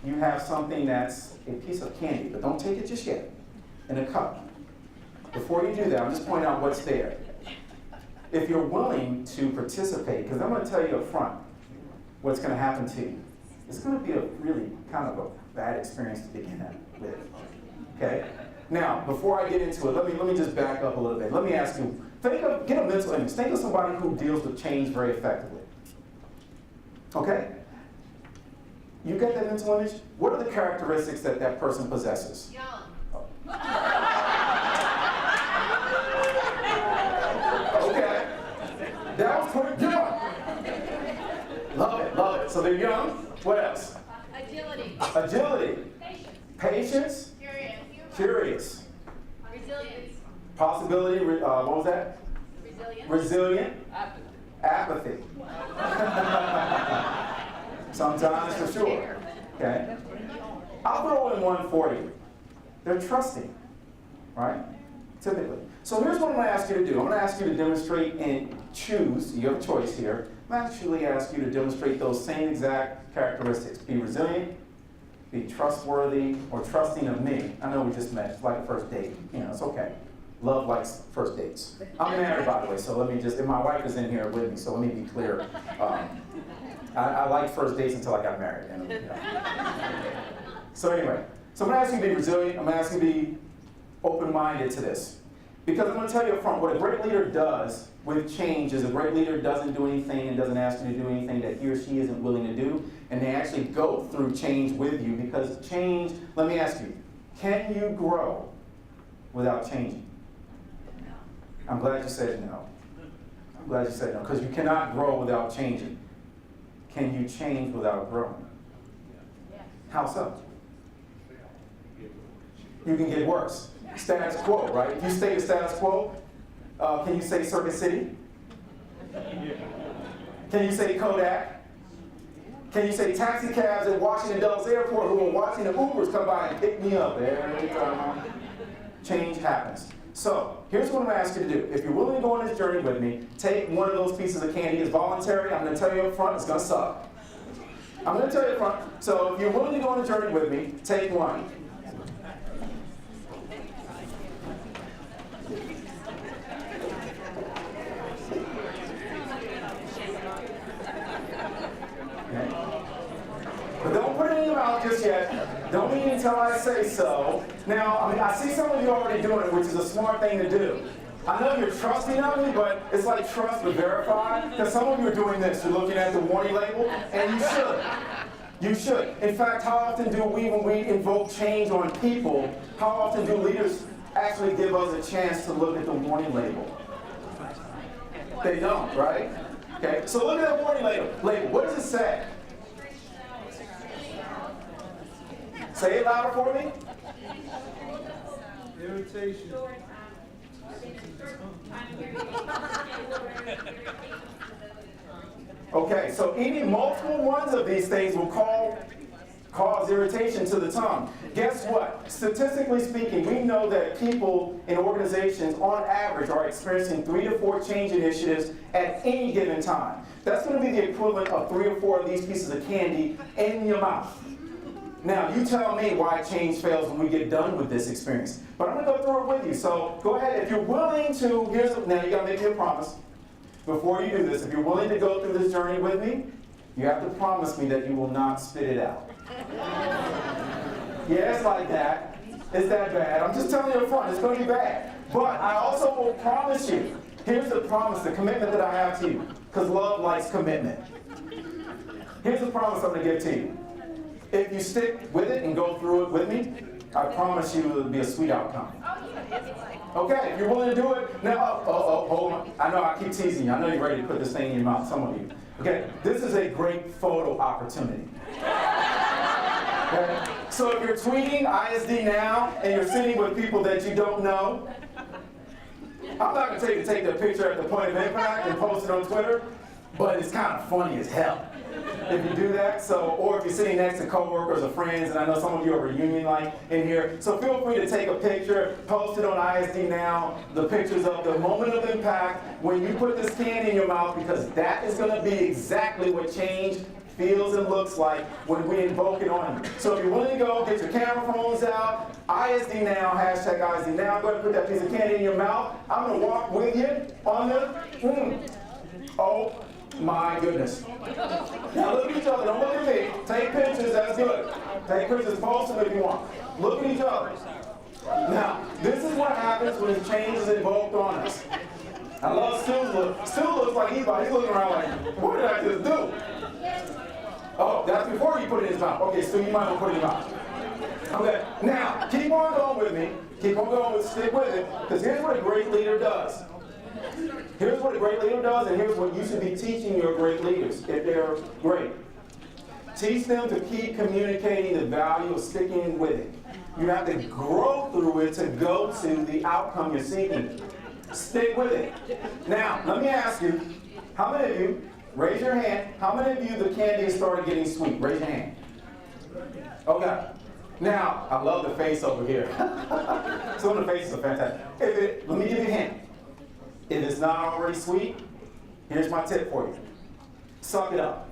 you have something that's a piece of candy, but don't take it just yet, in a cup. Before you do that, I'm just pointing out what's there. If you're willing to participate, because I'm going to tell you up front what's going to happen to you. It's going to be a really kind of a bad experience to begin with. Okay? Now, before I get into it, let me just back up a little bit. Let me ask you, get a mental image. Think of somebody who deals with change very effectively. Okay? You get that mental image? What are the characteristics that that person possesses? Young. Okay. That was pretty good. Love it. So they're young. What else? Agility. Agility. Patience. Patience. Curious. Resilience. Possibility. What was that? Resilience. Resilient. Apathy. Sometimes, for sure. Okay? I'll throw in one for you. They're trusting, right? Typically. So here's what I'm going to ask you to do. I'm going to ask you to demonstrate and choose. You have a choice here. I'm actually ask you to demonstrate those same exact characteristics. Be resilient, be trustworthy, or trusting of me. I know we just met. It's like a first date. It's okay. Love likes first dates. I'm married, by the way, so let me just, and my wife is in here with me, so let me be clear. I liked first dates until I got married. So anyway, so I'm gonna ask you to be resilient. I'm gonna ask you to be open-minded to this. Because I'm gonna tell you up front, what a great leader does with change is a great leader doesn't do anything and doesn't ask you to do anything that he or she isn't willing to do. And they actually go through change with you, because change, let me ask you, can you grow without changing? I'm glad you said no. I'm glad you said no, because you cannot grow without changing. Can you change without growing? How so? You can get worse. Status quo, right? If you stay the status quo, can you say Circuit City? Can you say Kodak? Can you say taxi cabs at Washington Dulles Airport who are watching the Ubers come by and pick me up every time? Change happens. So, here's what I'm going to ask you to do. If you're willing to go on this journey with me, take one of those pieces of candy. It's voluntary. I'm going to tell you up front, it's going to suck. I'm going to tell you up front. So, if you're willing to go on the journey with me, take one. But don't put it in your mouth just yet. Don't eat until I say so. Now, I see some of you already doing it, which is a smart thing to do. I know you're trusting of me, but it's like trust but verify. Because some of you are doing this. You're looking at the warning label, and you should. You should. In fact, how often do we, when we invoke change on people, how often do leaders actually give us a chance to look at the warning label? They don't, right? Okay, so look at that warning label. What does it say? Say it louder for me. Irritation. Okay, so eating multiple ones of these things will cause irritation to the tongue. Guess what? Statistically speaking, we know that people in organizations, on average, are experiencing 3 to 4 change initiatives at any given time. That's going to be the equivalent of 3 or 4 of these pieces of candy in your mouth. Now, you tell me why change fails when we get done with this experience. But I'm going to go through it with you. So go ahead. If you're willing to, now you got to make me a promise. Before you do this, if you're willing to go through this journey with me, you have to promise me that you will not spit it out. Yeah, it's like that. It's that bad. I'm just telling you up front, it's going to be bad. But I also will promise you, here's the promise, the commitment that I have to you. Because love likes commitment. Here's the promise I'm going to give to you. If you stick with it and go through it with me, I promise you it'll be a sweet outcome. Okay, if you're willing to do it, now, hold on. I know I keep teasing you. I know you're ready to put this thing in your mouth, some of you. Okay, this is a great photo opportunity. Okay? So if you're tweeting ISD now and you're sitting with people that you don't know, I'm not going to tell you to take the picture at the point of impact and post it on Twitter, but it's kind of funny as hell if you do that. So, or if you're sitting next to coworkers or friends, and I know some of you are reunion-like in here, so feel free to take a picture, post it on ISD now, the pictures of the moment of impact when you put this candy in your mouth, because that is going to be exactly what change feels and looks like when we invoke it on you. So if you're willing to go, get your camera phones out, ISD now, hashtag ISD now, go ahead and put that piece of candy in your mouth. I'm going to walk with you on the, oh my goodness. Now look at each other, don't look at me. Take pictures, that's good. Take pictures, post them if you want. Look at each other. Now, this is what happens when change is invoked on us. I love Stu's look. Stu looks like he's looking around like, what did I just do? Oh, that's before you put it in his mouth. Okay, Stu, you might want to put it in your mouth. Okay, now, keep on going with me. Keep on going with, stick with it, because here's what a great leader does. Here's what a great leader does, and here's what you should be teaching your great leaders, if they're great. Teach them to keep communicating the value of sticking with it. You have to grow through it to go to the outcome you're seeking. Stick with it. Now, let me ask you, how many of you, raise your hand, how many of you the candy has started getting sweet? Raise your hand. Okay. Now, I love the face over here. Some of the faces are fantastic. Let me give you a hint. If it's not already sweet, here's my tip for you. Suck it up.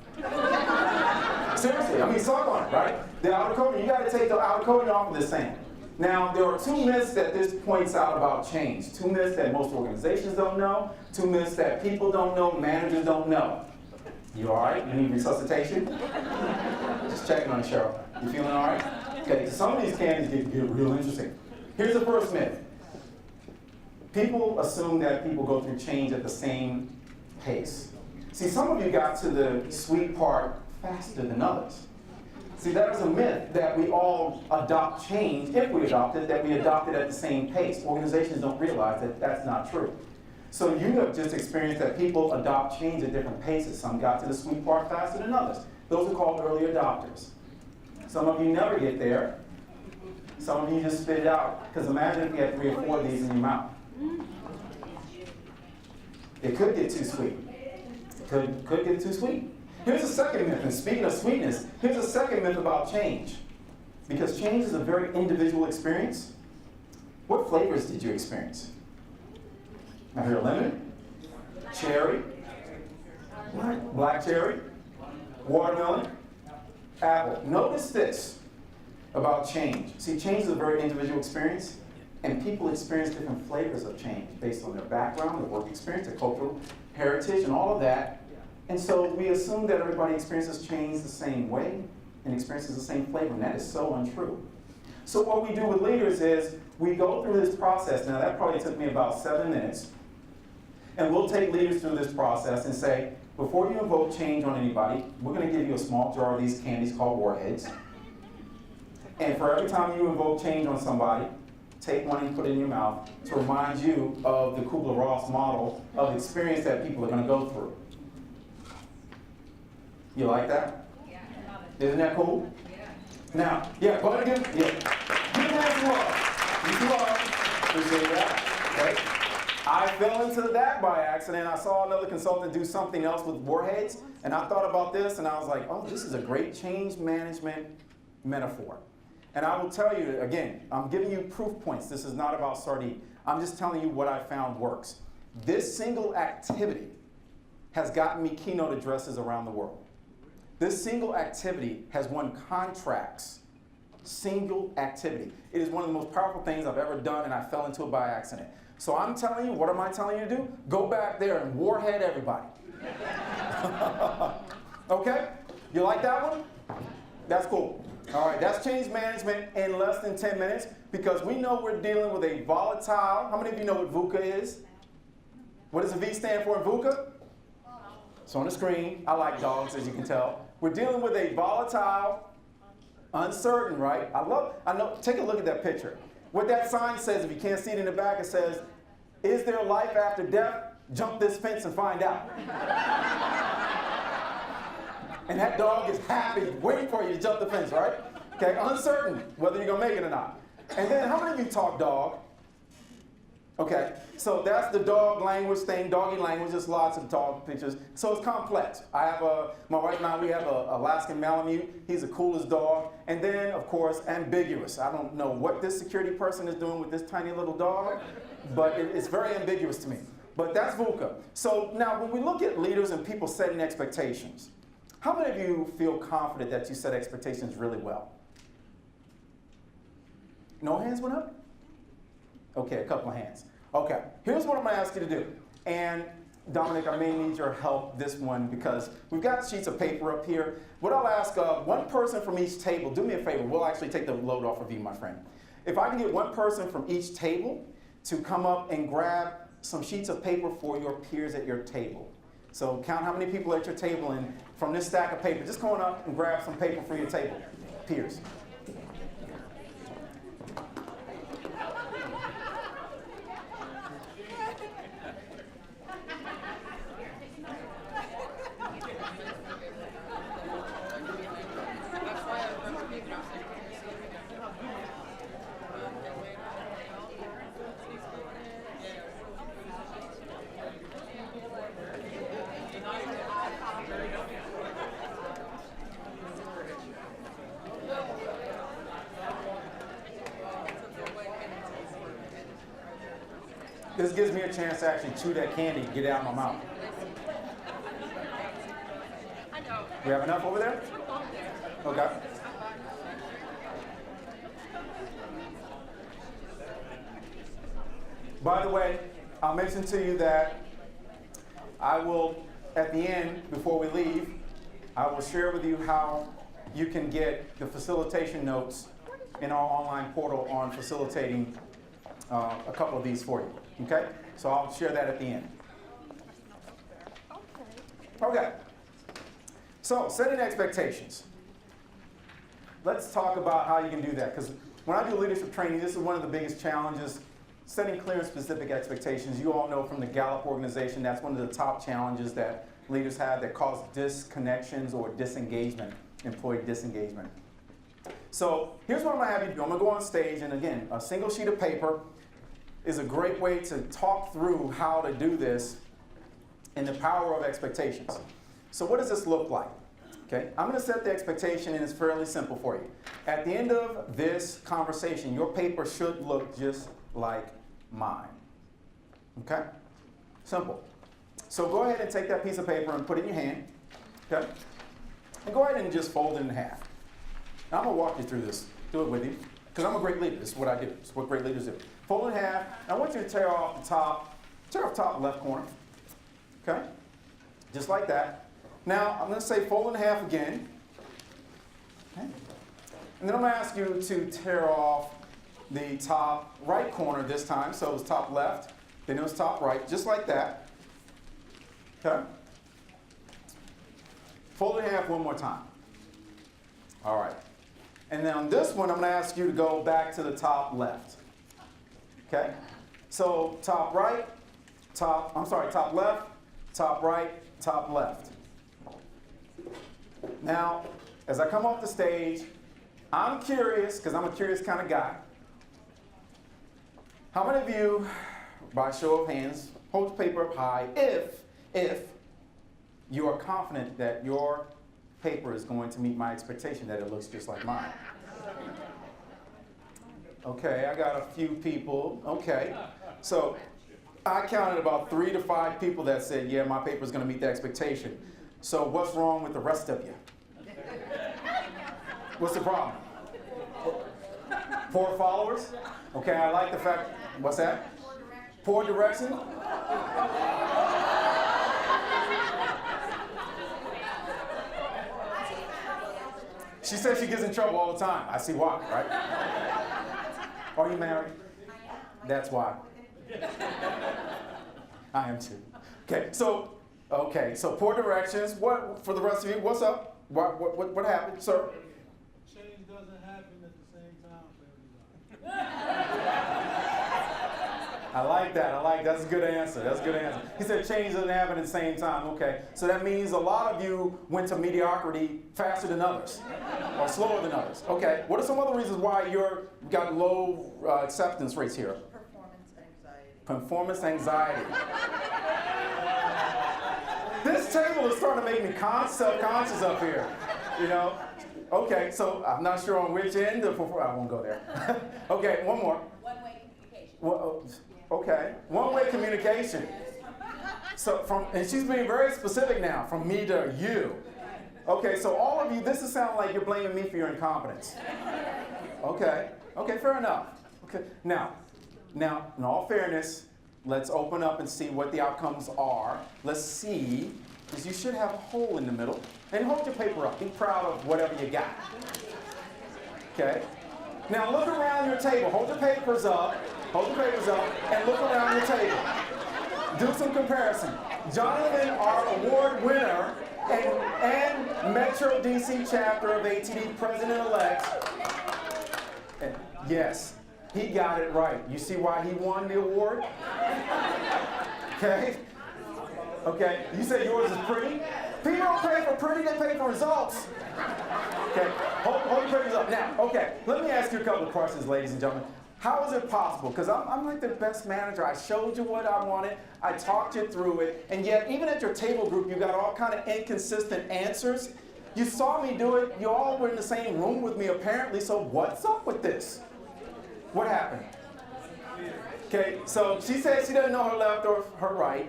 Seriously, I mean, suck on it, right? The outer coating, you got to take the outer coating off of this thing. Now, there are 2 myths that this points out about change. 2 myths that most organizations don't know. 2 myths that people don't know, managers don't know. You all right? You need resuscitation? Just checking on you, Cheryl. You feeling all right? Okay, some of these candies get real interesting. Here's the first myth. People assume that people go through change at the same pace. See, some of you got to the sweet part faster than others. See, that is a myth that we all adopt change, if we adopt it, that we adopt it at the same pace. Organizations don't realize that that's not true. So you have just experienced that people adopt change at different paces. Some got to the sweet part faster than others. Those are called early adopters. Some of you never get there. Some of you just spit it out. Because imagine if you had 3 or 4 of these in your mouth. It could get too sweet. It could get too sweet. Here's a second myth, and speaking of sweetness, here's a second myth about change. Because change is a very individual experience. What flavors did you experience? I hear lemon, cherry, black cherry, watermelon, apple. Notice this about change. See, change is a very individual experience, and people experience different flavors of change based on their background, their work experience, their cultural heritage, and all of that. And so we assume that everybody experiences change the same way and experiences the same flavor, and that is so untrue. So what we do with leaders is we go through this process. Now that probably took me about 7 minutes. And we'll take leaders through this process and say, before you invoke change on anybody, we're going to give you a small jar of these candies called Warheads. And for every time you invoke change on somebody, take one and put it in your mouth to remind you of the Kubler-Ross model of experience that people are going to go through. You like that? Yeah, I love it. Isn't that cool? Yeah. Now, yeah, go ahead and give them love. You love. Appreciate that. Okay. I fell into that by accident. I saw another consultant do something else with Warheads, and I thought about this, and I was like, oh, this is a great change management metaphor. And I will tell you, again, I'm giving you proof points. This is not about sardine. I'm just telling you what I found works. This single activity has gotten me keynote addresses around the world. This single activity has won contracts. Single activity. It is one of the most powerful things I've ever done, and I fell into it by accident. So I'm telling you, what am I telling you to do? Go back there and warhead everybody. Okay? You like that one? That's cool. All right, that's change management in less than 10 minutes because we know we're dealing with a volatile. How many of you know what VUCA is? What does the V stand for in VUCA? It's on the screen. I like dogs, as you can tell. We're dealing with a volatile, uncertain, right? I know, take a look at that picture. What that sign says, if you can't see it in the back, it says, is there life after death? Jump this fence and find out. And that dog is happy, waiting for you to jump the fence, right? Okay, uncertain whether you're gonna make it or not. And then how many of you talk dog? Okay, so that's the dog language thing, doggy language, there's lots of dog pictures. So it's complex. I have my wife and I, we have an Alaskan Malamute. He's the coolest dog. And then, of course, ambiguous. I don't know what this security person is doing with this tiny little dog, but it's very ambiguous to me. But that's VUCA. So now when we look at leaders and people setting expectations, how many of you feel confident that you set expectations really well? No hands went up? Okay, a couple of hands. Okay, here's what I'm gonna ask you to do. And Dominic, I may need your help this one because we've got sheets of paper up here. What I'll ask, one person from each table, do me a favor, we'll actually take the load off of you, my friend. If I can get one person from each table to come up and grab some sheets of paper for your peers at your table. So count how many people are at your table, and from this stack of paper, just come on up and grab some paper for your table, peers. This gives me a chance to actually chew that candy and get it out of my mouth. We have enough over there? Okay. By the way, I'll mention to you that I will, at the end, before we leave, I will share with you how you can get the facilitation notes in our online portal on facilitating a couple of these for you. Okay? So I'll share that at the end. Okay. So, setting expectations. Let's talk about how you can do that. Because when I do leadership training, this is one of the biggest challenges. Setting clear and specific expectations. You all know from the Gallup organization, that's one of the top challenges that leaders have that cause disconnections or disengagement, employee disengagement. So here's what I'm going to have you do. I'm going to go on stage, and again, a single sheet of paper is a great way to talk through how to do this and the power of expectations. So what does this look like? Okay, I'm going to set the expectation, and it's fairly simple for you. At the end of this conversation, your paper should look just like mine. Okay? Simple. So go ahead and take that piece of paper and put it in your hand. Okay? And go ahead and just fold it in half. Now I'm going to walk you through this. Do it with you. Because I'm a great leader. This is what I do. This is what great leaders do. Fold it in half. I want you to tear off the top left corner. Okay? Just like that. Now I'm going to say fold in half again. Okay? And then I'm going to ask you to tear off the top right corner this time. So it's top left, then it was top right, just like that. Okay? Fold it in half one more time. All right. And then on this one, I'm going to ask you to go back to the top left. Okay? So top right, top left, top right, top left. Now, as I come off the stage, I'm curious, because I'm a curious kind of guy. How many of you, by show of hands, hold the paper up high if you are confident that your paper is going to meet my expectation that it looks just like mine? Okay, I got a few people. Okay. So I counted about 3 to 5 people that said, yeah, my paper is going to meet the expectation. So what's wrong with the rest of you? What's the problem? Poor followers? Okay, I like the fact, what's that? Poor direction? She says she gets in trouble all the time. I see why, right? Are you married? That's why. I am too. Okay, so poor directions. What for the rest of you? What's up? What happened, sir? Change doesn't happen at the same time for everybody. I like that. That's a good answer. He said change doesn't happen at the same time. Okay, so that means a lot of you went to mediocrity faster than others, or slower than others. Okay, what are some other reasons why you've got low acceptance rates here? Performance anxiety. This table is starting to make me self-conscious up here, you know. Okay, so I'm not sure on which end. I won't go there. Okay, one more. One-way communication. Well, okay, one-way communication. So and she's being very specific now, from me to you. Okay, so all of you, this is sounding like you're blaming me for your incompetence. Okay, fair enough. Okay, now, in all fairness, let's open up and see what the outcomes are. Let's see, because you should have a hole in the middle. And hold your paper up. Be proud of whatever you got. Okay? Now look around your table. Hold your papers up. And look around your table. Do some comparison. Jonathan, our award winner and Metro DC chapter of ATD president-elect. Yes. He got it right. You see why he won the award? Okay? Okay, you say yours is pretty? People don't pay for pretty, they pay for results. Okay, hold your papers up. Now, okay, let me ask you a couple of questions, ladies and gentlemen. How is it possible? Because I'm like the best manager. I showed you what I wanted. I talked you through it. And yet, even at your table group, you got all kind of inconsistent answers. You saw me do it. You all were in the same room with me, apparently. So what's up with this? What happened? Okay, so she said she doesn't know her left or her right.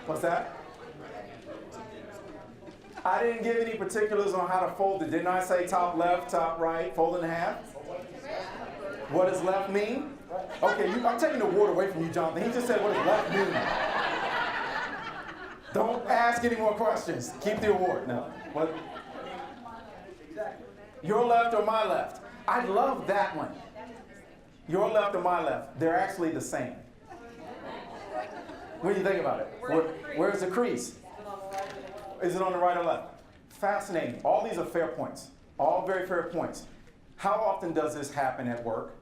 What's that? I didn't give any particulars on how to fold it. Didn't I say top left, top right, fold in half? What does left mean? Okay, I'm taking the award away from you, Jonathan. He just said, what does left mean? Don't ask any more questions. Keep the award. No. What? Your left or my left? I love that one. Your left or my left? They're actually the same. What do you think about it? Where's the crease? Is it on the right or left? Fascinating. All these are fair points. All very fair points. How often does this happen at work?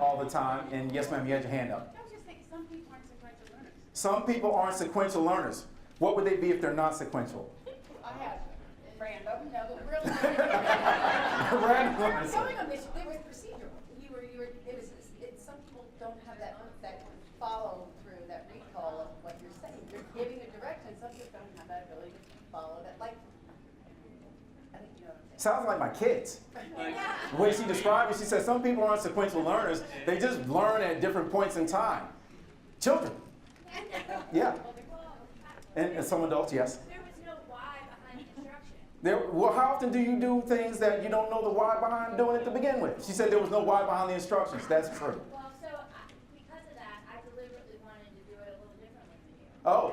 All the time. And yes, ma'am, you had your hand up. I was just thinking, some people aren't sequential learners. Some people aren't sequential learners. What would they be if they're not sequential? I have random, no, but really. Random learners. Going on this, it was procedural. Some people don't have that follow through, that recall of what you're saying. You're giving a direction, some people don't have that ability to follow that, like, I think you know what I'm saying. Sounds like my kids. The way she described it, she said some people aren't sequential learners. They just learn at different points in time. Children. Yeah. And some adults, yes. There was no why behind the instruction. Well, how often do you do things that you don't know the why behind doing it to begin with? She said there was no why behind the instructions. That's true. Well, because of that, I deliberately wanted to do it a little differently than you. Oh,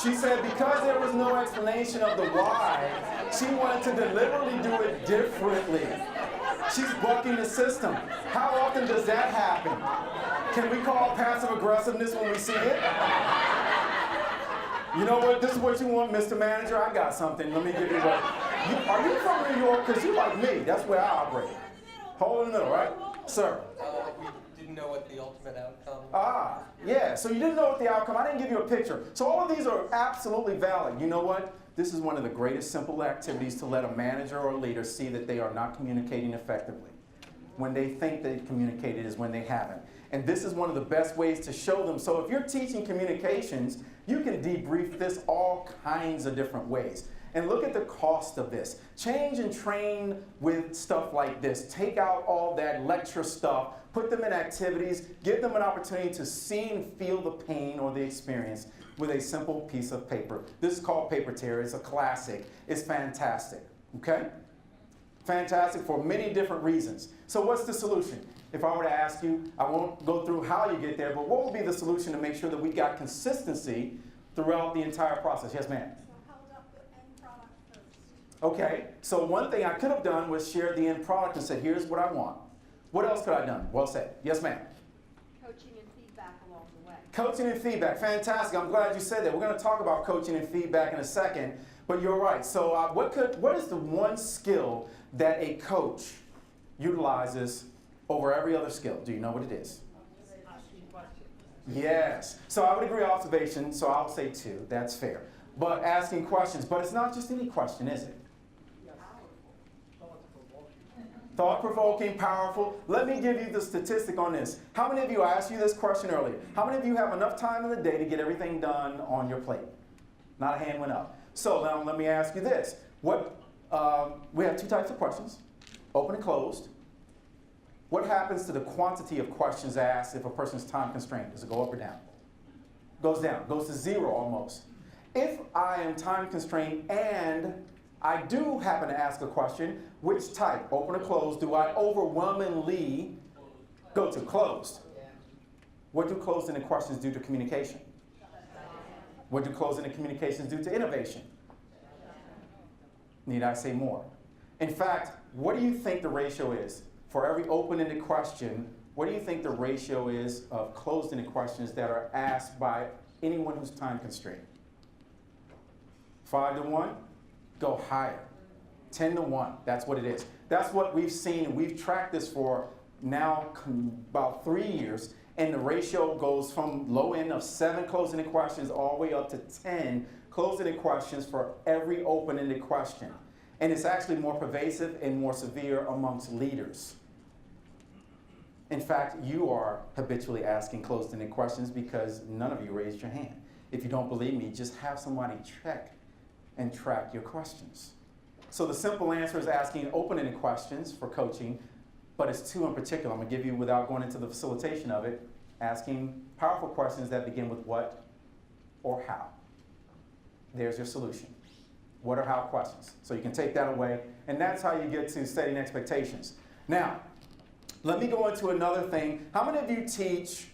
she said because there was no explanation of the why, she wanted to deliberately do it differently. She's bucking the system. How often does that happen? Can we call passive aggressiveness when we see it? You know what? This is what you want, Mr. Manager. I got something. Let me give you what. Are you from New York? Because you like me. That's where I operate. Hold in the middle, right? Sir. We didn't know what the ultimate outcome. Ah, yeah. So you didn't know what the outcome. I didn't give you a picture. So all of these are absolutely valid. You know what? This is one of the greatest simple activities to let a manager or a leader see that they are not communicating effectively. When they think they've communicated is when they haven't. And this is one of the best ways to show them. So if you're teaching communications, you can debrief this all kinds of different ways. And look at the cost of this. Change and train with stuff like this. Take out all that lecture stuff, put them in activities, give them an opportunity to see and feel the pain or the experience with a simple piece of paper. This is called Paper Tear. It's a classic. It's fantastic, okay? Fantastic for many different reasons. So what's the solution? If I were to ask you, I won't go through how you get there, but what would be the solution to make sure that we got consistency throughout the entire process? Yes, ma'am? Okay, so one thing I could have done was share the end product and said, here's what I want. What else could I have done? Well said. Yes, ma'am? Coaching and feedback along the way. Coaching and feedback. Fantastic. I'm glad you said that. We're going to talk about coaching and feedback in a second, but you're right. So what is the one skill that a coach utilizes over every other skill? Do you know what it is? Yes. So I would agree observation, so I'll say 2. That's fair. But asking questions. But it's not just any question, is it? Thought-provoking, powerful. Let me give you the statistic on this. How many of you, I asked you this question earlier, how many of you have enough time in the day to get everything done on your plate? Not a hand went up. So now let me ask you this. We have 2 types of questions, open and closed. What happens to the quantity of questions asked if a person's time constrained? Does it go up or down? Goes down, goes to 0 almost. If I am time constrained and I do happen to ask a question, which type, open or closed, do I overwhelmingly go to? Closed. What do closed-ended questions do to communication? What do closed-ended communications do to innovation? Need I say more? In fact, what do you think the ratio is? For every open-ended question, what do you think the ratio is of closed-ended questions that are asked by anyone who's time constrained? 5 to 1? Go higher. 10 to 1, that's what it is. That's what we've seen, and we've tracked this for now about 3 years, and the ratio goes from low end of 7 closed-ended questions all the way up to 10 closed-ended questions for every open-ended question. And it's actually more pervasive and more severe amongst leaders. In fact, you are habitually asking closed-ended questions because none of you raised your hand. If you don't believe me, just have somebody check and track your questions. So the simple answer is asking open-ended questions for coaching, but it's 2 in particular. I'm going to give you, without going into the facilitation of it, asking powerful questions that begin with what or how. There's your solution. What or how questions. So you can take that away, and that's how you get to setting expectations. Now, let me go into another thing. How many of you teach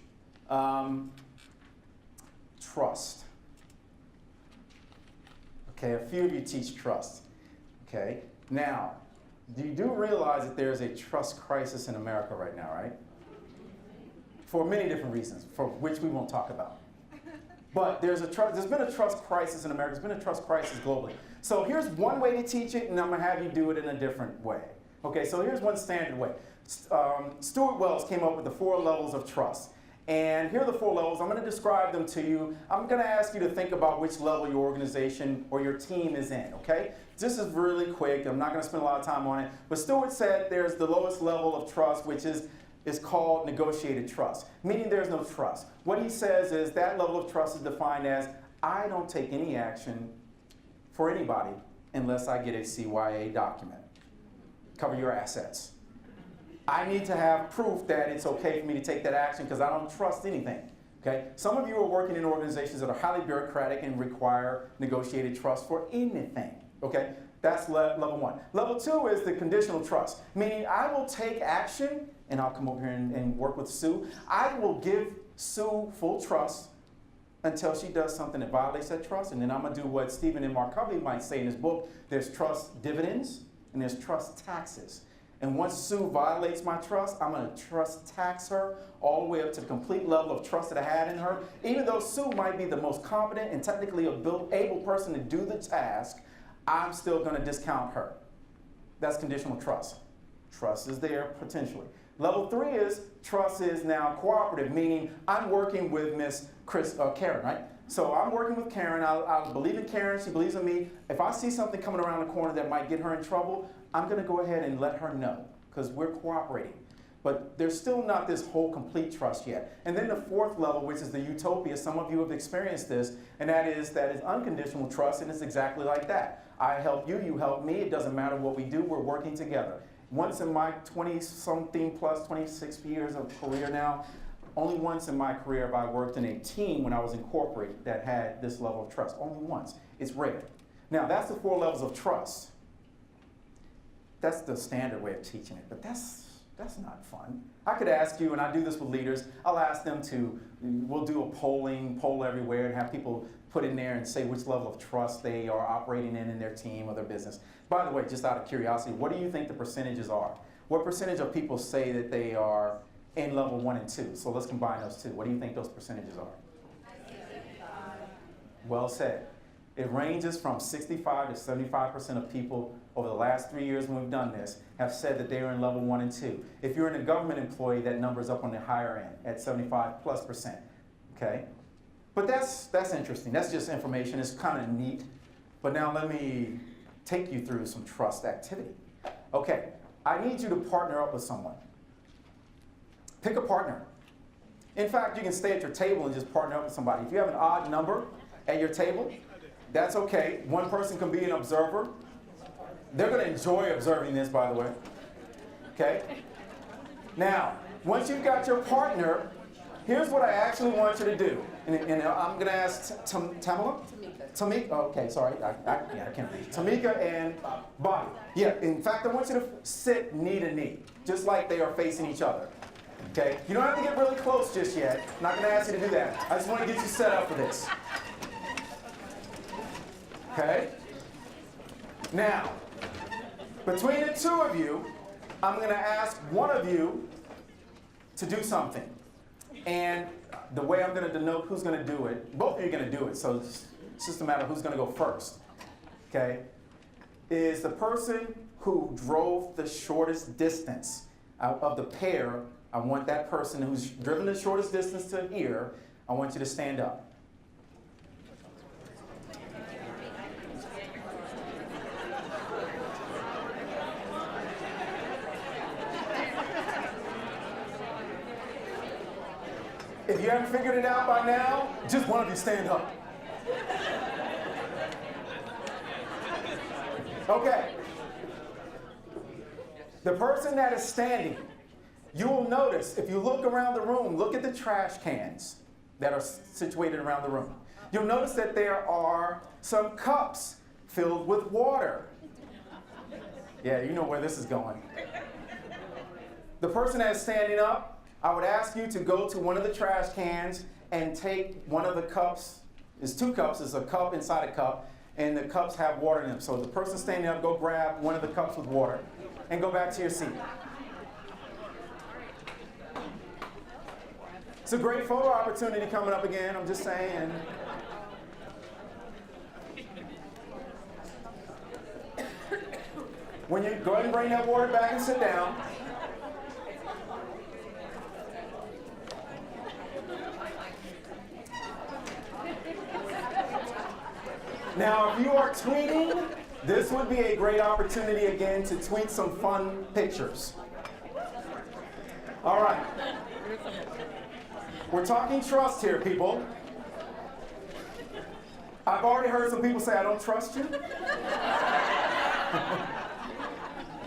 trust? Okay, a few of you teach trust. Okay, now, You do realize that there's a trust crisis in America right now, right? For many different reasons, for which we won't talk about. But there's been a trust crisis in America. There's been a trust crisis globally. So here's one way to teach it, and I'm going to have you do it in a different way. Okay, so here's one standard way. Stuart Wells came up with the 4 levels of trust. And here are the 4 levels. I'm going to describe them to you. I'm going to ask you to think about which level your organization or your team is in, okay? This is really quick. I'm not going to spend a lot of time on it. But Stuart said there's the lowest level of trust, which is called negotiated trust, meaning there's no trust. What he says is that level of trust is defined as, I don't take any action for anybody unless I get a CYA document. Cover your assets. I need to have proof that it's okay for me to take that action because I don't trust anything. Okay? Some of you are working in organizations that are highly bureaucratic and require negotiated trust for anything. Okay? That's level 1. Level 2 is the conditional trust, meaning I will take action, and I'll come over here and work with Sue. I will give Sue full trust until she does something that violates that trust, and then I'm going to do what Stephen M. R. Covey might say in his book. There's trust dividends, and there's trust taxes. And once Sue violates my trust, I'm going to trust tax her all the way up to the complete level of trust that I had in her. Even though Sue might be the most competent and technically able person to do the task, I'm still going to discount her. That's conditional trust. Trust is there potentially. Level 3 is trust is now cooperative, meaning I'm working with Miss Karen, right? So I'm working with Karen. I believe in Karen. She believes in me. If I see something coming around the corner that might get her in trouble, I'm going to go ahead and let her know because we're cooperating. But there's still not this whole complete trust yet. And then the 4th level, which is the utopia, some of you have experienced this, and that is unconditional trust, and it's exactly like that. I help you, you help me. It doesn't matter what we do, we're working together. Once in my 20-something plus 26 years of career now, only once in my career have I worked in a team when I was incorporated that had this level of trust. Only once. It's rare. Now, that's the 4 levels of trust. That's the standard way of teaching it, but that's not fun. I could ask you, and I do this with leaders, I'll ask them we'll do a poll everywhere and have people put in there and say which level of trust they are operating in their team or their business. By the way, just out of curiosity, what do you think the percentages are? What percentage of people say that they are in level 1 and 2? So let's combine those two. What do you think those percentages are? Well said. It ranges from 65 to 75% of people over the last 3 years when we've done this have said that they are in level 1 and 2. If you're in a government employee, that number is up on the higher end at 75+%. Okay? But that's interesting. That's just information. It's kind of neat. But now let me take you through some trust activity. Okay, I need you to partner up with someone. Pick a partner. In fact, you can stay at your table and just partner up with somebody. If you have an odd number at your table, that's okay. One person can be an observer. They're going to enjoy observing this, by the way. Okay? Now, once you've got your partner, here's what I actually want you to do. And I'm going to ask Tamala? Tamika. Oh, okay, sorry. I can't read. Tamika and Bobby. Yeah, in fact, I want you to sit knee to knee, just like they are facing each other. Okay? You don't have to get really close just yet. I'm not going to ask you to do that. I just want to get you set up for this. Okay? Now, between the 2 of you, I'm going to ask one of you to do something. And the way I'm going to denote who's going to do it, both of you are going to do it, so it's just a matter of who's going to go first. Okay? Is the person who drove the shortest distance out of the pair. I want that person who's driven the shortest distance to here, I want you to stand up. If you haven't figured it out by now, just one of you stand up. Okay. The person that is standing, you will notice, if you look around the room, look at the trash cans that are situated around the room. You'll notice that there are some cups filled with water. Yeah, you know where this is going. The person that is standing up, I would ask you to go to one of the trash cans and take one of the cups. There's 2 cups. There's a cup inside a cup, and the cups have water in them. So the person standing up, go grab one of the cups with water and go back to your seat. It's a great photo opportunity coming up again, I'm just saying. When you go ahead and bring that water back and sit down. Now, if you are tweeting, this would be a great opportunity again to tweet some fun pictures. All right. We're talking trust here, people. I've already heard some people say, I don't trust you.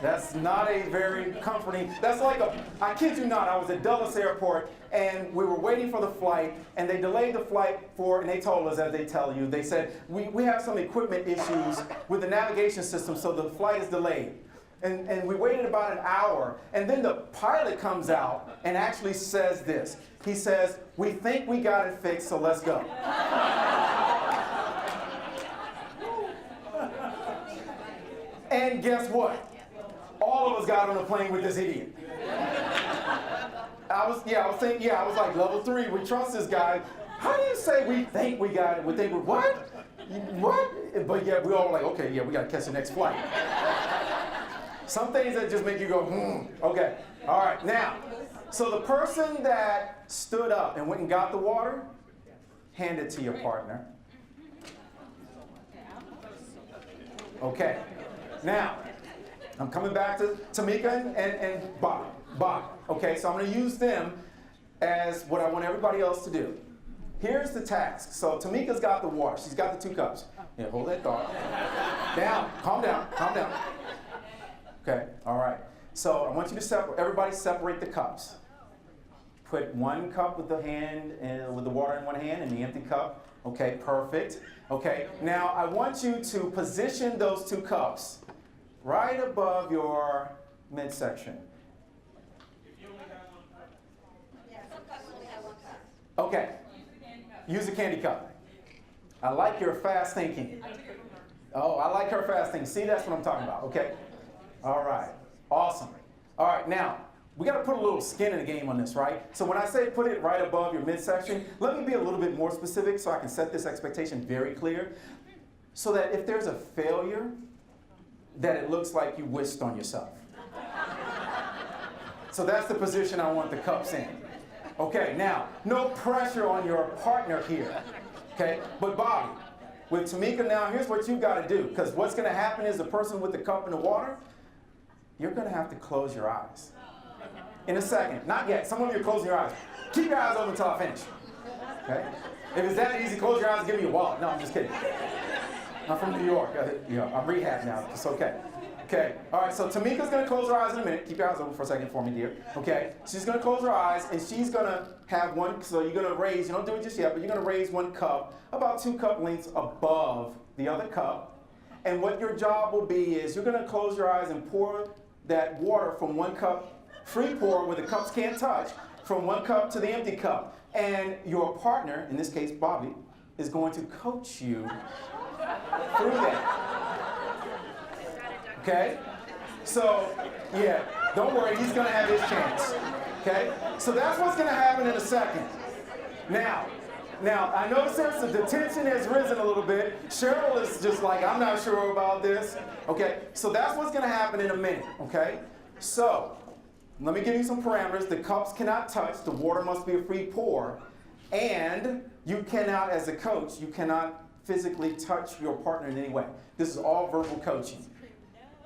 That's not a very comforting, that's like I kid you not, I was at Dulles Airport and we were waiting for the flight and they delayed the flight and they told us, as they tell you, they said, we have some equipment issues with the navigation system, so the flight is delayed. And we waited about an hour, and then the pilot comes out and actually says this. He says, we think we got it fixed, so let's go. And guess what? All of us got on the plane with this idiot. I was like, level 3, we trust this guy. How do you say we think we got it? We think, what? What? But yeah, we all were like, okay, yeah, we got to catch the next flight. Some things that just make you go, okay. All right, now, so the person that stood up and went and got the water, hand it to your partner. Okay, now, I'm coming back to Tamika and Bob. Okay, so I'm going to use them as what I want everybody else to do. Here's the task. So Tamika's got the water. She's got the 2 cups. Yeah, hold that thought. Down, calm down. Okay, all right. So I want you to everybody separate the cups. Put 1 cup with with the water in one hand and the empty cup. Okay, perfect. Okay, now I want you to position those 2 cups right above your midsection. Okay, use a candy cup. I like your fast thinking. Oh, I like her fast thinking. See, that's what I'm talking about, okay? All right, awesome. All right, now, we got to put a little skin in the game on this, right? So when I say put it right above your midsection, let me be a little bit more specific so I can set this expectation very clear, so that if there's a failure, that it looks like you wished on yourself. So that's the position I want the cups in. Okay, now, no pressure on your partner here, okay? But Bobby, with Tamika now, here's what you got to do, because what's going to happen is the person with the cup and the water, you're going to have to close your eyes. In a second. Not yet. Some of you are closing your eyes. Keep your eyes open until I finish. Okay? If it's that easy, close your eyes and give me your wallet. No, I'm just kidding. I'm from New York. I'm rehab now. It's okay. Okay. All right, so Tamika's going to close her eyes in a minute. Keep your eyes open for a second for me, dear. Okay? She's going to close her eyes, and she's going to have one, so you're going to raise, you don't do it just yet, but you're going to raise 1 cup, about 2 cup lengths above the other cup. And what your job will be is you're going to close your eyes and pour that water from 1 cup, free pour where the cups can't touch, from 1 cup to the empty cup. And your partner, in this case Bobby, is going to coach you through that. Okay? So, yeah, don't worry, he's going to have his chance. Okay? So that's what's going to happen in a second. Now, I notice the tension has risen a little bit. Cheryl is just like, I'm not sure about this. Okay? So that's what's going to happen in a minute. Okay? So, let me give you some parameters. The cups cannot touch. The water must be a free pour. And you cannot, as a coach, you cannot physically touch your partner in any way. This is all verbal coaching.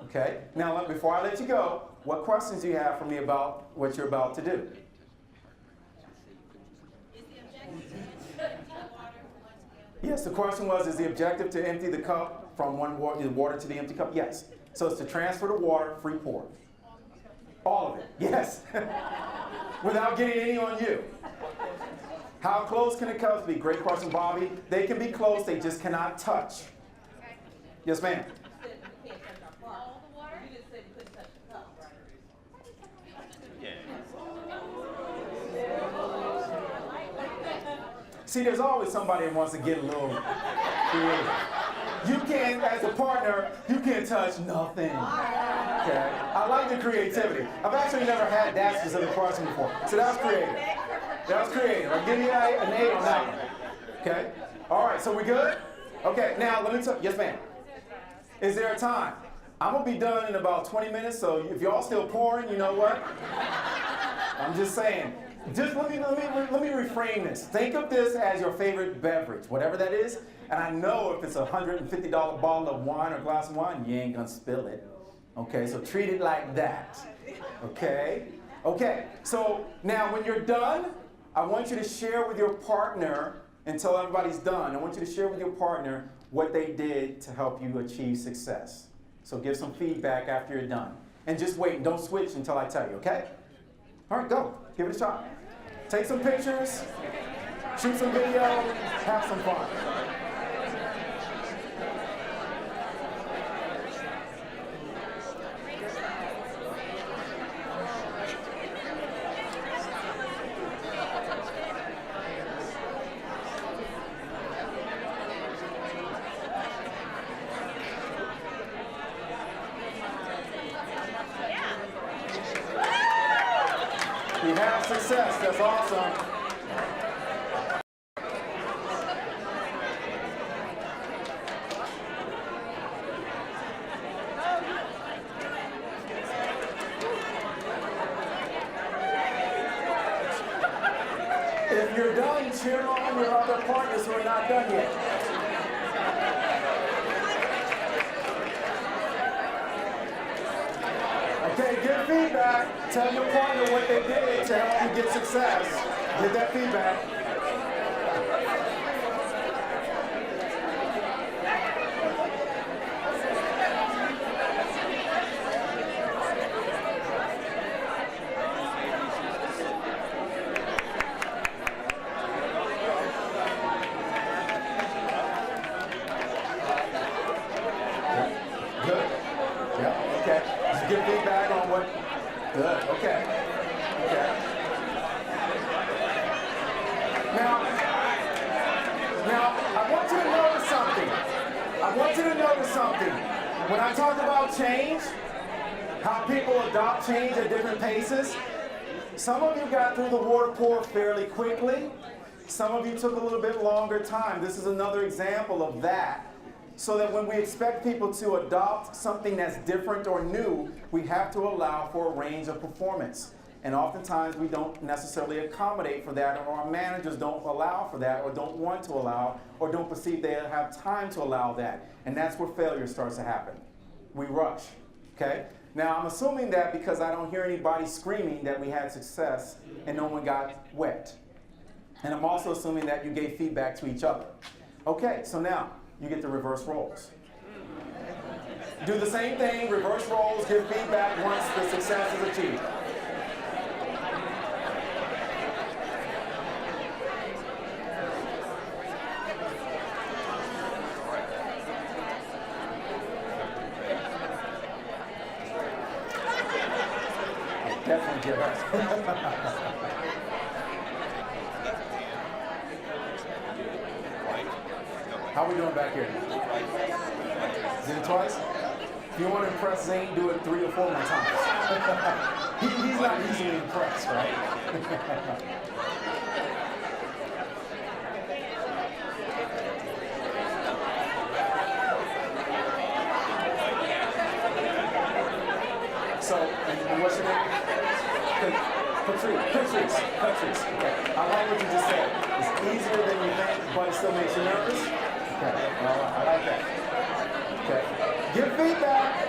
Okay? Now, before I let you go, what questions do you have for me about what you're about to do? Yes, the question was, is the objective to empty the cup from the water to the empty cup? Yes. So it's to transfer the water, free pour. All of it, yes. Without getting any on you. How close can the cups be? Great question, Bobby. They can be close, they just cannot touch. Yes, ma'am. See, there's always somebody that wants to get a little creative. You can't, as a partner, you can't touch nothing. Okay. I like the creativity. I've actually never had that specific question before. So that was creative. That was creative. I'll give you an 8 on that one. Okay. All right, so we good? Okay, now let me tell you. Yes, ma'am. Is there a time? I'm going to be done in about 20 minutes, so if y'all still pouring, you know what? I'm just saying. Just let me reframe this. Think of this as your favorite beverage, whatever that is. And I know if it's a $150 bottle of wine or glass of wine, you ain't gonna spill it. Okay, so treat it like that. Okay? Okay, so now when you're done, I want you to share with your partner, until everybody's done, I want you to share with your partner what they did to help you achieve success. So give some feedback after you're done. And just wait, and don't switch until I tell you, okay? All right, go. Give it a shot. Take some pictures, shoot some video, have some fun. You have success. That's awesome. If you're done, cheer on your other partners who are not done yet. Okay, give feedback. Tell your partner what they did to help you get success. Give that feedback. Good. Yeah, okay. Just give feedback on what. Good, okay. Okay. Now, I want you to notice something. I want you to notice something. When I talk about change, how people adopt change at different paces, some of you got through the water pour fairly quickly. Some of you took a little bit longer time. This is another example of that. So that when we expect people to adopt something that's different or new, we have to allow for a range of performance. And oftentimes we don't necessarily accommodate for that, or our managers don't allow for that, or don't want to allow, or don't perceive they have time to allow that. And that's where failure starts to happen. We rush, okay? Now I'm assuming that because I don't hear anybody screaming that we had success and no one got wet. And I'm also assuming that you gave feedback to each other. Okay, so now, you get to reverse roles. Do the same thing, reverse roles, give feedback once the success is achieved. Definitely give us. How we doing back here? Did it twice? If you want to impress Zane, do it 3 or 4 more times. He's not easily impressed, right? So, and what's your name? Patrice. Okay. I like what you just said. It's easier than you think, but it still makes you nervous. Okay. I like that. Okay. Give feedback.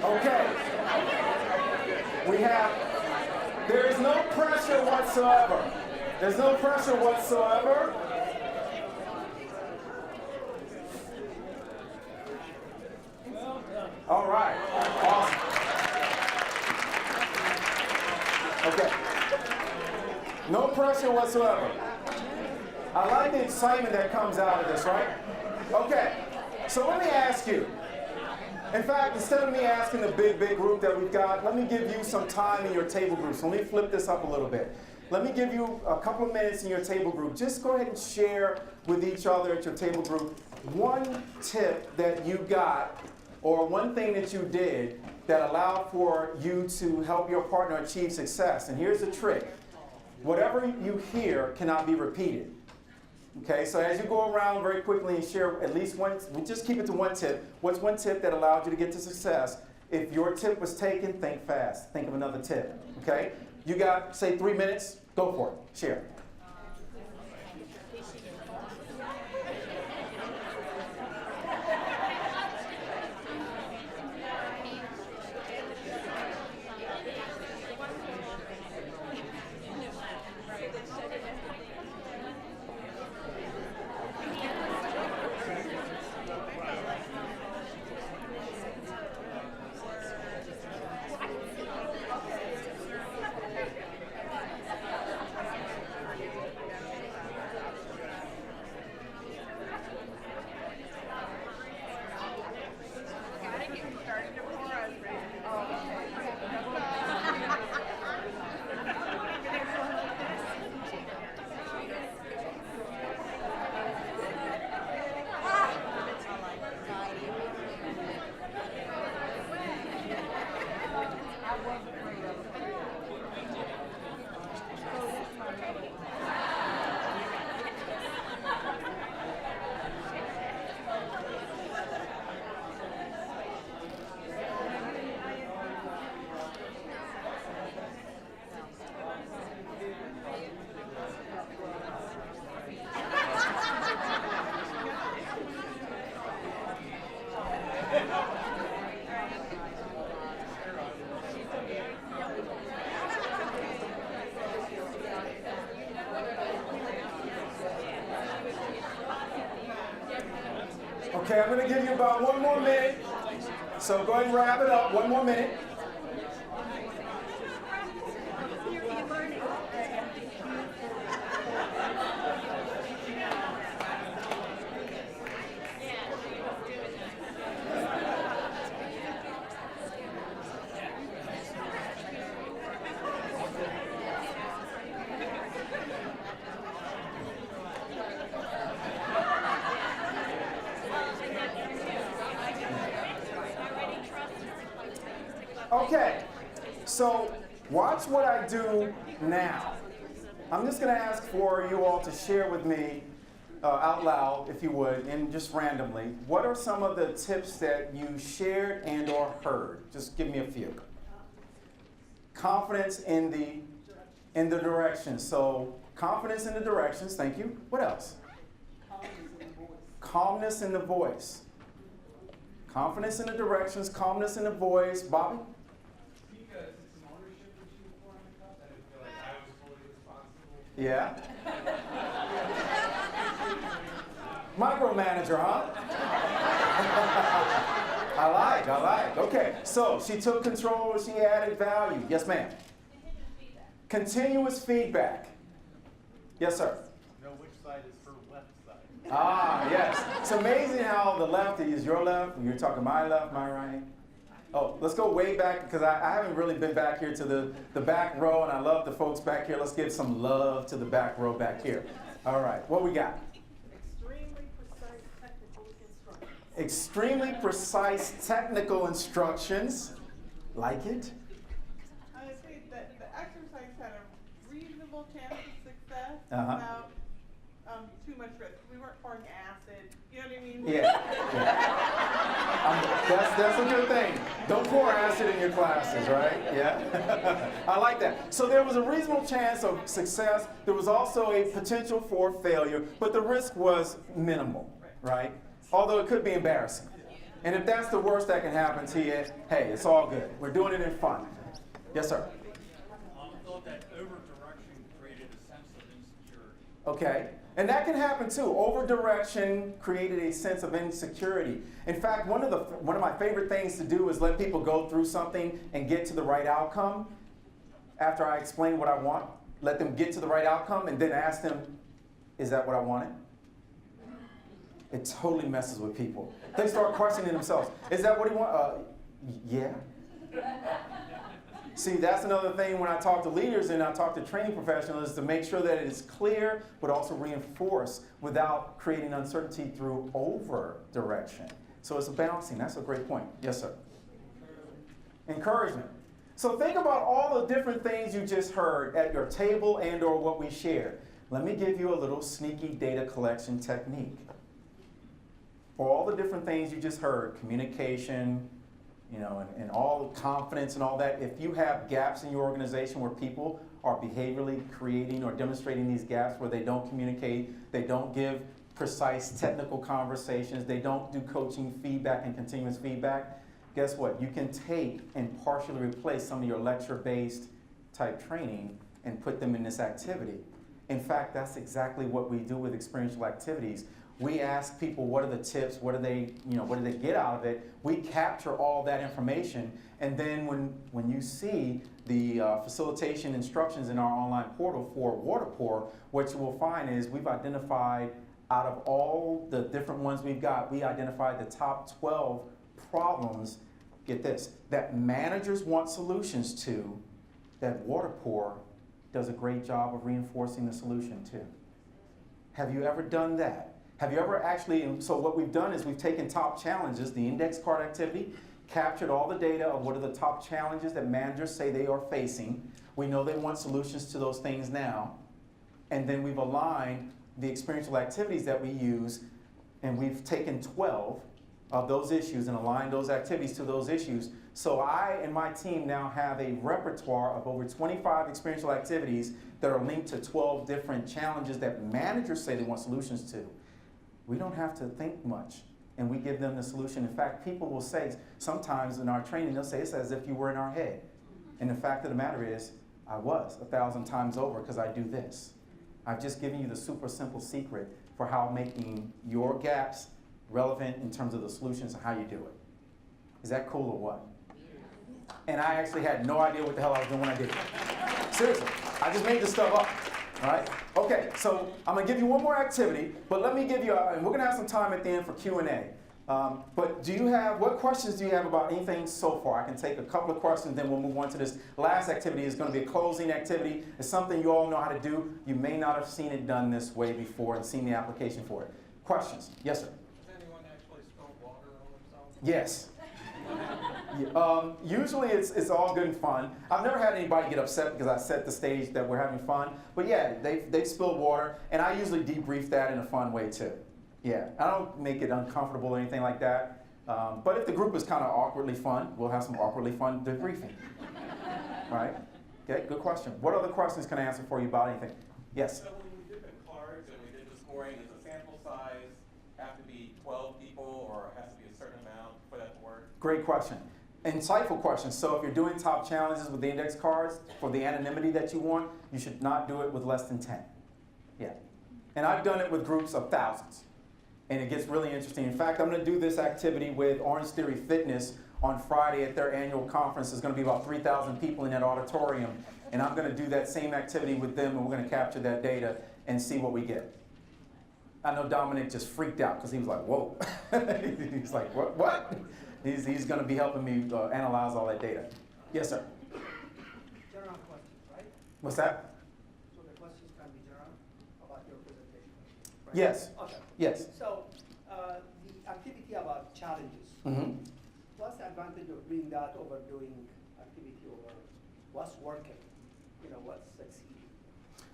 Okay. There is no pressure whatsoever. There's no pressure whatsoever. All right. Awesome. Okay. No pressure whatsoever. I like the excitement that comes out of this, right? Okay, so let me ask you. In fact, instead of me asking the big group that we've got, let me give you some time in your table group. So let me flip this up a little bit. Let me give you a couple of minutes in your table group. Just go ahead and share with each other at your table group one tip that you got or one thing that you did that allowed for you to help your partner achieve success. And here's the trick. Whatever you hear cannot be repeated. Okay, so as you go around very quickly and share at least one, we'll just keep it to one tip. What's one tip that allowed you to get to success? If your tip was taken, think fast. Think of another tip. Okay? You got, say, 3 minutes. Go for it. Share. Okay, I'm going to give you about 1 more minute. So go ahead and wrap it up. 1 more minute. Okay, so watch what I do now. I'm just going to ask for you all to share with me out loud, if you would, and just randomly, what are some of the tips that you shared and or heard? Just give me a few. Confidence in the directions. So confidence in the directions, thank you. What else? Calmness in the voice. Confidence in the directions, calmness in the voice. Bobby? Because it's an ownership issue for the cup, that I feel like I was fully responsible. Yeah. Micromanager, huh? I like. Okay, so she took control, she added value. Yes, ma'am. Continuous feedback. Yes, sir. Know which side is her left side. Ah, yes. It's amazing how the lefty is your left, and you're talking my left, my right. Oh, let's go way back, because I haven't really been back here to the back row, and I love the folks back here. Let's give some love to the back row back here. All right, what we got? Extremely precise technical instructions. Like it? I would say that the exercise had a reasonable chance of success Uh-huh. without too much risk. We weren't pouring acid, you know what I mean? Yeah. That's a good thing. Don't pour acid in your classes, right? Yeah. I like that. So there was a reasonable chance of success. There was also a potential for failure, but the risk was minimal, right? Although it could be embarrassing. And if that's the worst that can happen to you, hey, it's all good. We're doing it in fun. Yes, sir. I thought that over-direction created a sense of insecurity. Okay. And that can happen too. Over-direction created a sense of insecurity. In fact, one of my favorite things to do is let people go through something and get to the right outcome after I explain what I want. Let them get to the right outcome and then ask them, Is that what I wanted? It totally messes with people. They start questioning themselves. Is that what he wants? Yeah. See, that's another thing when I talk to leaders and I talk to training professionals is to make sure that it is clear, but also reinforced without creating uncertainty through over-direction. So it's a balancing. That's a great point. Yes, sir. Encouragement. So think about all the different things you just heard at your table and or what we shared. Let me give you a little sneaky data collection technique. For all the different things you just heard, communication, and all the confidence and all that, if you have gaps in your organization where people are behaviorally creating or demonstrating these gaps where they don't communicate, they don't give precise technical conversations, they don't do coaching feedback and continuous feedback, guess what? You can take and partially replace some of your lecture-based type training and put them in this activity. In fact, that's exactly what we do with experiential activities. We ask people what are the tips, what do they get out of it. We capture all that information, and then when you see the facilitation instructions in our online portal for WaterPour, what you will find is we've identified out of all the different ones we've got, we identified the top 12 problems, get this, that managers want solutions to, that WaterPour does a great job of reinforcing the solution to. Have you ever done that? Have you ever actually, so what we've done is we've taken top challenges, the index card activity, captured all the data of what are the top challenges that managers say they are facing. We know they want solutions to those things now. And then we've aligned the experiential activities that we use, and we've taken 12 of those issues and aligned those activities to those issues. So I and my team now have a repertoire of over 25 experiential activities that are linked to 12 different challenges that managers say they want solutions to. We don't have to think much, and we give them the solution. In fact, people will say, sometimes in our training, they'll say it's as if you were in our head. And the fact of the matter is, I was 1,000 times over because I do this. I've just given you the super simple secret for how making your gaps relevant in terms of the solutions and how you do it. Is that cool or what? And I actually had no idea what the hell I was doing when I did it. Seriously, I just made this stuff up. All right? Okay, so I'm going to give you one more activity, but let me give you, and we're going to have some time at the end for Q&A. But what questions do you have about anything so far? I can take a couple of questions, then we'll move on to this last activity. It's going to be a closing activity. It's something you all know how to do. You may not have seen it done this way before and seen the application for it. Questions? Yes, sir? Does anyone actually spill water on themselves? Yes. Usually it's all good and fun. I've never had anybody get upset because I set the stage that we're having fun. But yeah, they've spilled water, and I usually debrief that in a fun way too. Yeah, I don't make it uncomfortable or anything like that. But if the group is kind of awkwardly fun, we'll have some awkwardly fun debriefing. Right? Okay, good question. What other questions can I answer for you about anything? Yes? So when we did the cards and we did the scoring, does the sample size have to be 12 people or has to be a certain amount for that to work? Great question. Insightful question. So if you're doing top challenges with the index cards, for the anonymity that you want, you should not do it with less than 10. Yeah. And I've done it with groups of thousands. And it gets really interesting. In fact, I'm going to do this activity with Orange Theory Fitness on Friday at their annual conference. There's going to be about 3,000 people in that auditorium. And I'm going to do that same activity with them, and we're going to capture that data and see what we get. I know Dominic just freaked out because he was like, whoa. He's like, what? He's going to be helping me analyze all that data. Yes, sir? General questions, right? What's that? So the questions can be general about your presentation, right? Yes. Okay. Yes. So the activity about challenges. Mm-hmm. What's the advantage of doing that over doing activity over what's working? What's succeeding?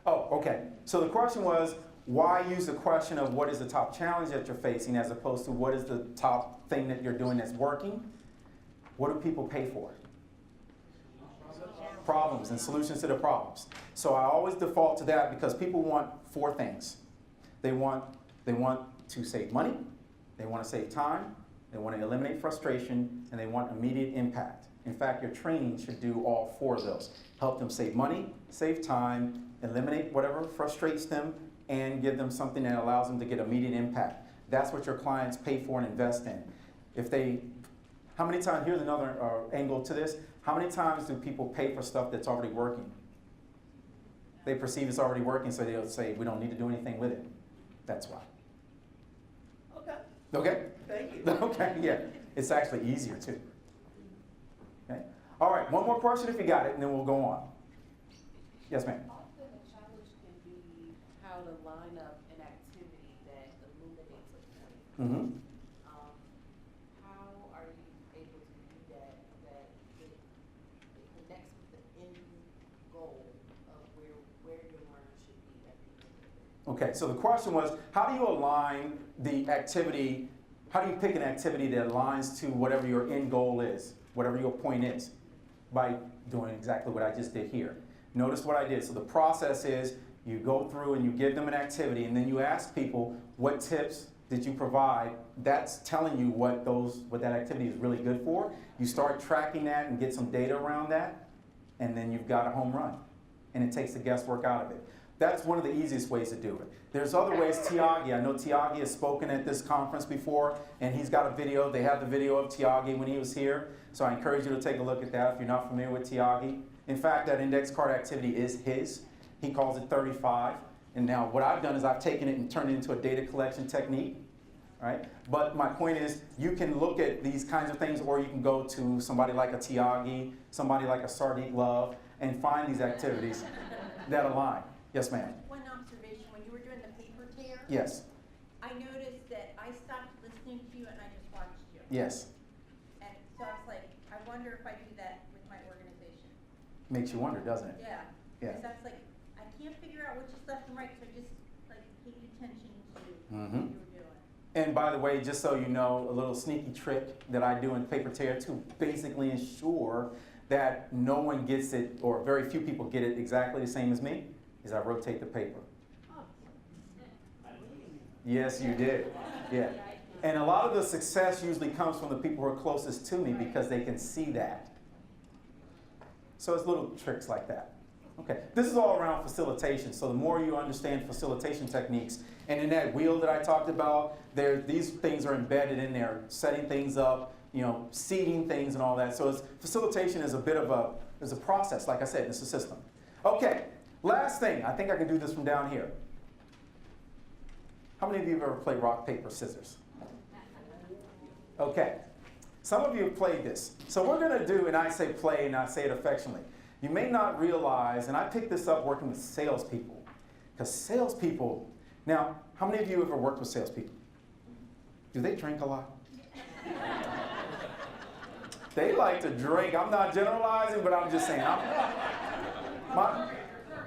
Oh, okay. So the question was, why use the question of what is the top challenge that you're facing as opposed to what is the top thing that you're doing that's working? What do people pay for? Problems and solutions to the problems. So I always default to that because people want 4 things. They want to save money, they want to save time, they want to eliminate frustration, and they want immediate impact. In fact, your training should do all 4 of those. Help them save money, save time, eliminate whatever frustrates them, and give them something that allows them to get immediate impact. That's what your clients pay for and invest in. How many times, here's another angle to this, how many times do people pay for stuff that's already working? They perceive it's already working, so they'll say, we don't need to do anything with it. That's why. Okay, Okay? thank you. Okay, yeah. It's actually easier, too. Okay? All right, one more question if you got it, and then we'll go on. Yes, ma'am. Often a challenge can be how to line up an activity that illuminates a point. Mm-hmm. How are you able to do that it connects with the end goal of where your learner should be at the end of it? Okay, so the question was, how do you align the activity, how do you pick an activity that aligns to whatever your end goal is, whatever your point is, by doing exactly what I just did here. Notice what I did. So the process is you go through and you give them an activity, and then you ask people, what tips did you provide? That's telling you what that activity is really good for. You start tracking that and get some data around that, and then you've got a home run. And it takes the guesswork out of it. That's one of the easiest ways to do it. There's other ways. Tiagi, I know Tiagi has spoken at this conference before, and he's got a video. They have the video of Tiagi when he was here. So I encourage you to take a look at that if you're not familiar with Tiagi. In fact, that index card activity is his. He calls it 35. And now what I've done is I've taken it and turned it into a data collection technique. Right? But my point is, you can look at these kinds of things, or you can go to somebody like a Tiagi, somebody like a Sardine Love, and find these activities that align. Yes, ma'am. One observation, when you were doing the paper tear, Yes. I noticed that I stopped listening to you and I just watched you. Yes. And so I was like, I wonder if I do that with my organization. Makes you wonder, doesn't it? Yeah. Yeah. Because I was like, I can't figure out which is left and right, so I just like paid attention to Mhm. what you were doing. And by the way, just so you know, a little sneaky trick that I do in paper tear to basically ensure that no one gets it, or very few people get it exactly the same as me, is I rotate the paper. Yes, you did. Yeah. And a lot of the success usually comes from the people who are closest to me because they can see that. So it's little tricks like that. Okay, this is all around facilitation. So the more you understand facilitation techniques, and in that wheel that I talked about, these things are embedded in there, setting things up, seeding things and all that. So facilitation is a bit of a process, like I said, it's a system. Okay, last thing. I think I can do this from down here. How many of you have ever played rock, paper, scissors? Okay, some of you have played this. So we're going to do, and I say play, and I say it affectionately. You may not realize, and I picked this up working with salespeople, because salespeople, now, how many of you have ever worked with salespeople? Do they drink a lot? They like to drink. I'm not generalizing, but I'm just saying.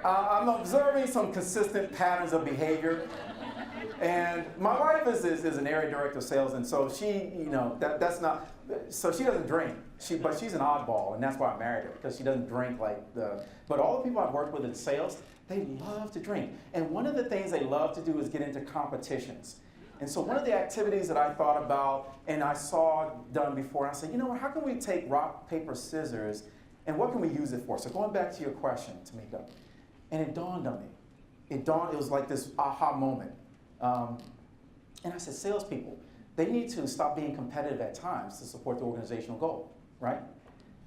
I'm observing some consistent patterns of behavior. And my wife is an area director of sales, and so she, that's not, so she doesn't drink. But she's an oddball, and that's why I married her, because she doesn't drink but all the people I've worked with in sales, they love to drink. And one of the things they love to do is get into competitions. And so one of the activities that I thought about and I saw done before, I said, how can we take rock, paper, scissors, and what can we use it for? So going back to your question, Tamika, and it dawned on me. It was like this aha moment. And I said, salespeople, they need to stop being competitive at times to support the organizational goal, right?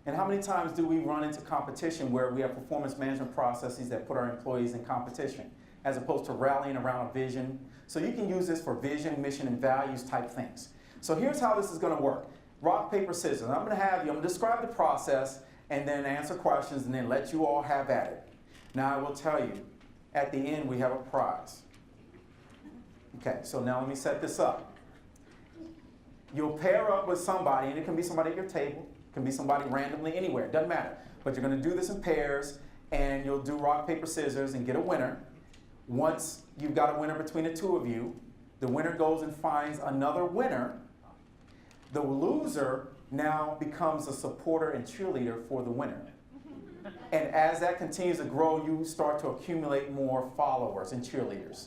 And how many times do we run into competition where we have performance management processes that put our employees in competition, as opposed to rallying around a vision? So you can use this for vision, mission, and values type things. So here's how this is going to work. Rock, paper, scissors. I'm going to describe the process and then answer questions and then let you all have at it. Now I will tell you, at the end we have a prize. Okay, so now let me set this up. You'll pair up with somebody, and it can be somebody at your table, it can be somebody randomly anywhere, it doesn't matter. But you're going to do this in pairs, and you'll do rock, paper, scissors and get a winner. Once you've got a winner between the two of you, the winner goes and finds another winner. The loser now becomes a supporter and cheerleader for the winner. And as that continues to grow, you start to accumulate more followers and cheerleaders.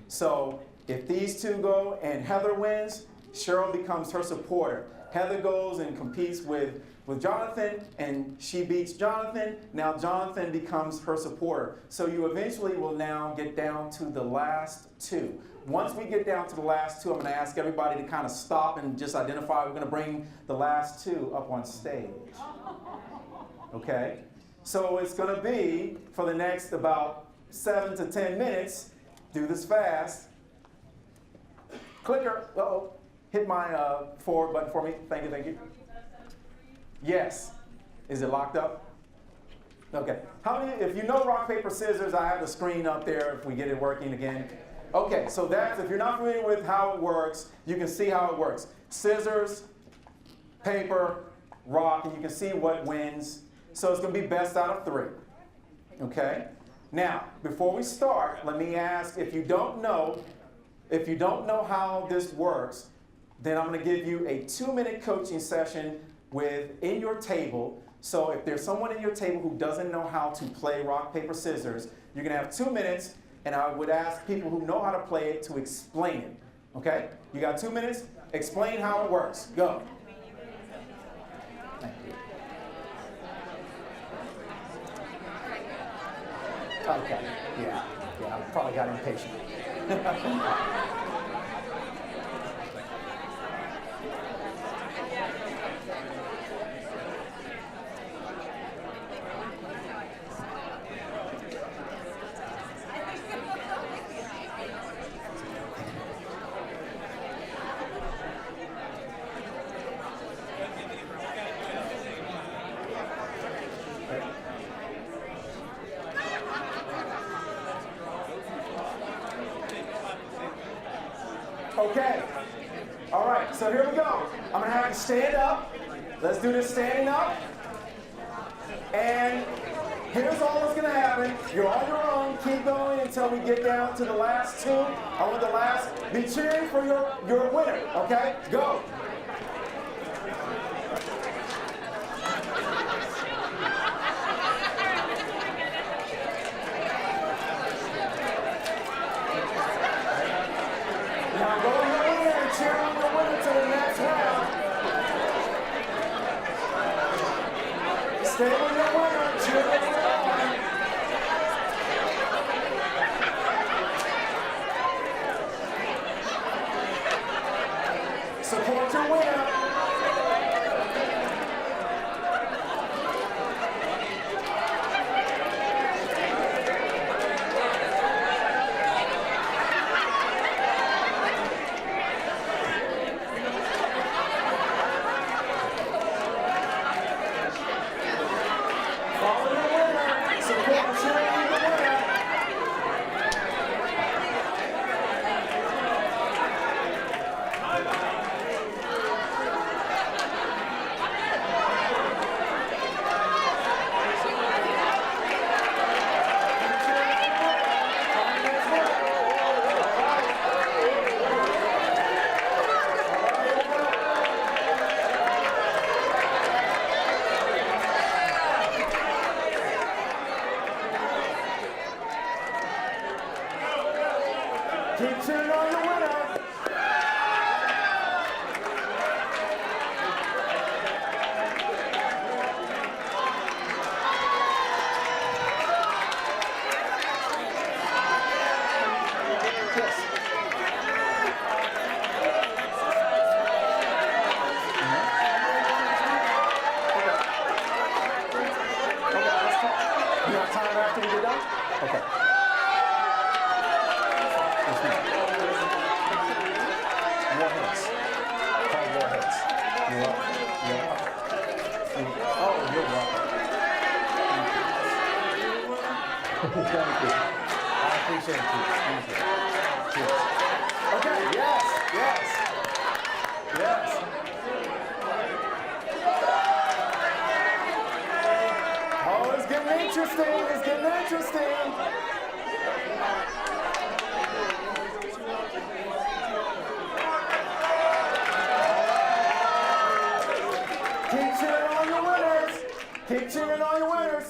So if these two go and Heather wins, Cheryl becomes her supporter. Heather goes and competes with Jonathan, and she beats Jonathan. Now Jonathan becomes her supporter. So you eventually will now get down to the last two. Once we get down to the last two, I'm going to ask everybody to kind of stop and just identify. We're going to bring the last two up on stage. Okay? So it's going to be, for the next about 7 to 10 minutes. Do this fast. Clicker. Uh-oh. Hit my forward button for me. Thank you, thank you. Yes. Is it locked up? Okay. How many, if you know rock, paper, scissors, I have the screen up there if we get it working again. Okay, so that's, if you're not familiar with how it works, you can see how it works. Scissors, paper, rock, and you can see what wins. So it's going to be best out of 3. Okay? Now, before we start, let me ask, if you don't know how this works, then I'm going to give you a 2-minute coaching session in your table. So if there's someone in your table who doesn't know how to play rock, paper, scissors, you're going to have 2 minutes, and I would ask people who know how to play it to explain it. Okay? You got 2 minutes? Explain how it works. Go. Thank you. Okay. Yeah, I probably got impatient. Okay. All right, so here we go. I'm going to have you stand up. Let's do this standing up. And here's all that's going to happen. You're on your own. Keep going until we get down to the last 2. I want the last. Be cheering for your winner, okay? Go. Now go ahead and cheer on the winner to the next round. Stay with your winner, cheer on. Support your winner. Follow your winner. Support cheering the winner. Keep cheering on your winner. You have time after we get done? Okay. Warheads. Called warheads. You're welcome. Oh, you're welcome. Thank you. I appreciate it. Thank you. Cheers. Okay, yes. Oh, it's getting interesting. Keep cheering on your winners.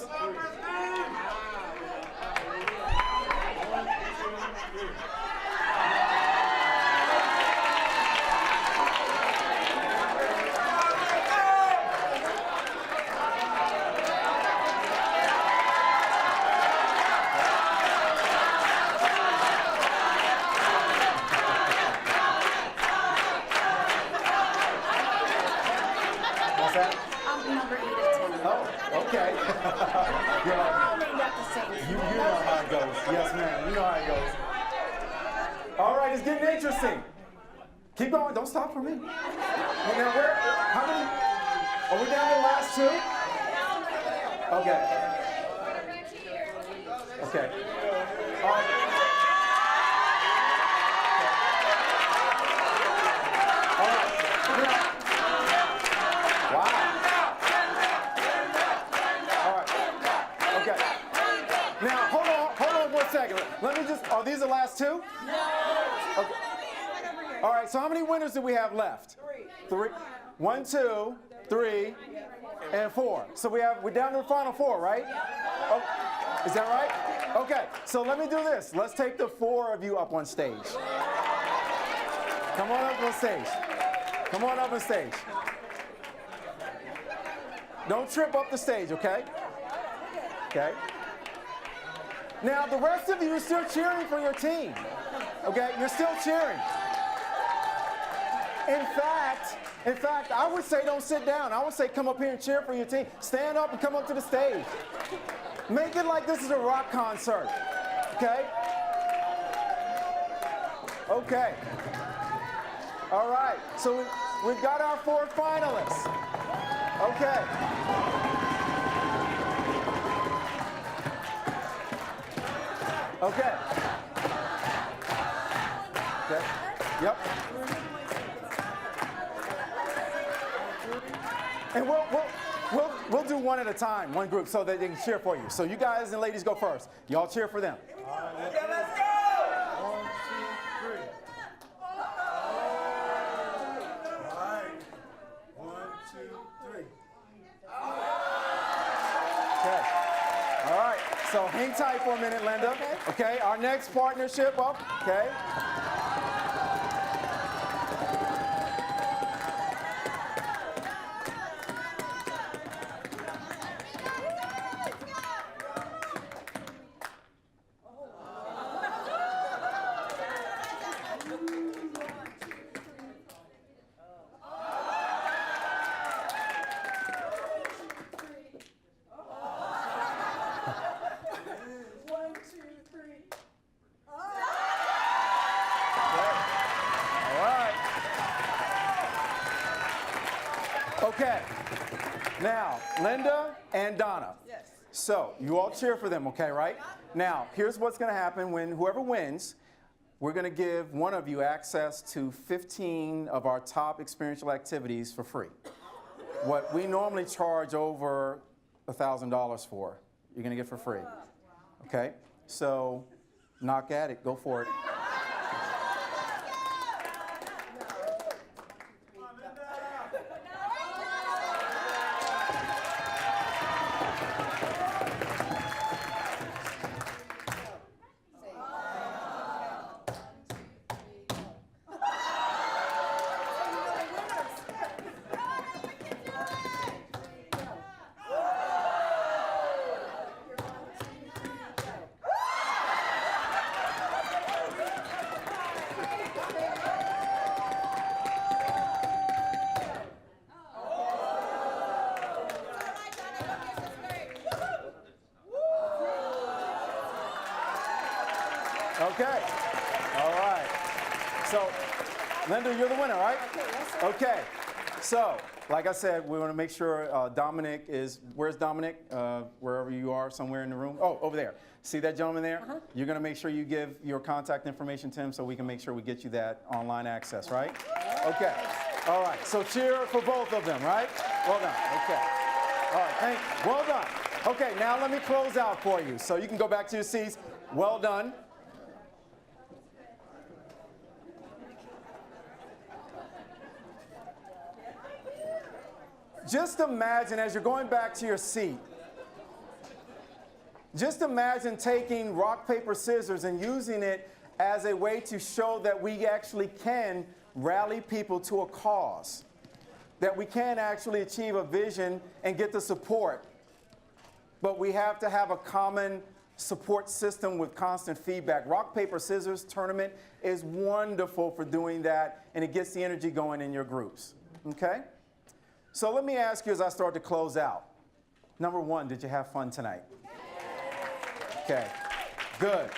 What's that? I'm number 8 of 10. Oh, okay. We're all named after Saint. You know how it goes. Yeah. getting interesting. Keep going. Don't stop for me. Now, how many? Are we down to the last two? Okay. Okay. All right. All right. Wow. All right. Okay. Now, hold on 1 second. Let me just, are these the last two? No. Okay. All right, so how many winners do we have left? Three. 1, 2, 3, and 4. So we're down to the final 4, right? Oh, is that right? Okay, so let me do this. Let's take the 4 of you up on stage. Come on up on stage. Come on up on stage. Don't trip up the stage, okay? Okay. Now, the rest of you are still cheering for your team. Okay, you're still cheering. In fact, I would say don't sit down. I would say come up here and cheer for your team. Stand up and come up to the stage. Make it like this is a rock concert. Okay? Okay. All right. So we've got our 4 finalists. Okay. Okay. Okay. Yep. And we'll do one at a time, one group, so that they can cheer for you. So you guys and ladies go first. Y'all cheer for them. Let's go! 1, 2, 3. All right. 1, 2, 3. Okay. All right. So hang tight for a minute, Linda. Okay. Our next partnership up. Okay. Okay. Now, Linda and Donna. Yes. So, you all cheer for them, okay, right? Now, here's what's going to happen when whoever wins, we're going to give one of you access to 15 of our top experiential activities for free. What we normally charge over $1,000 for, you're going to get for free. Okay? So, knock at it. Go for it. Okay. All right. So, Linda, you're the winner, right? Okay. So, like I said, we want to make sure Dominic is, where's Dominic? Wherever you are, somewhere in the room. Oh, over there. See that gentleman there? You're going to make sure you give your contact information to him so we can make sure we get you that online access, right? Okay. All right. So, cheer for both of them, right? Well done. Okay. All right. Well done. Okay, now let me close out for you. So you can go back to your seats. Well done. Just imagine as you're going back to your seat, just imagine taking rock, paper, scissors and using it as a way to show that we actually can rally people to a cause, that we can actually achieve a vision and get the support. But we have to have a common support system with constant feedback. Rock, paper, scissors tournament is wonderful for doing that, and it gets the energy going in your groups. Okay? So let me ask you as I start to close out. Number one, did you have fun tonight? Okay, good.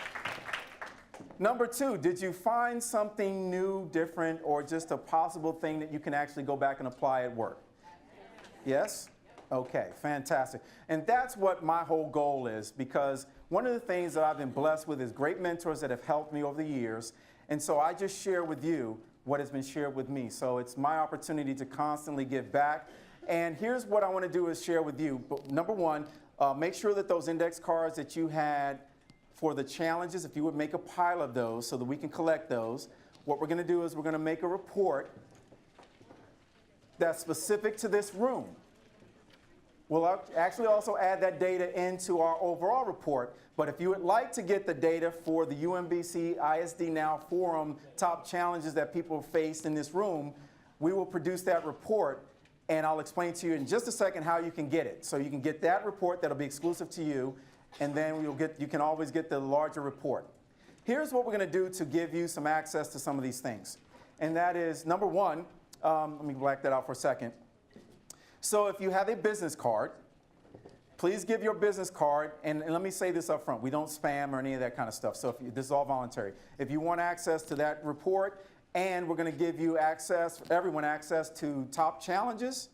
Number 2, did you find something new, different, or just a possible thing that you can actually go back and apply at work? Yes? Okay, fantastic. And that's what my whole goal is, because one of the things that I've been blessed with is great mentors that have helped me over the years. And so I just share with you what has been shared with me. So it's my opportunity to constantly give back. And here's what I want to do is share with you. Number 1, make sure that those index cards that you had for the challenges, if you would make a pile of those so that we can collect those. What we're going to do is we're going to make a report that's specific to this room. We'll actually also add that data into our overall report. But if you would like to get the data for the UMBC ISD Now Forum top challenges that people faced in this room, we will produce that report, and I'll explain to you in just a second how you can get it. So you can get that report that'll be exclusive to you, and then you can always get the larger report. Here's what we're going to do to give you some access to some of these things. And that is, number 1, let me black that out for a second. So if you have a business card, please give your business card, and let me say this up front, we don't spam or any of that kind of stuff, so this is all voluntary. If you want access to that report, and we're going to give you access, everyone access to top challenges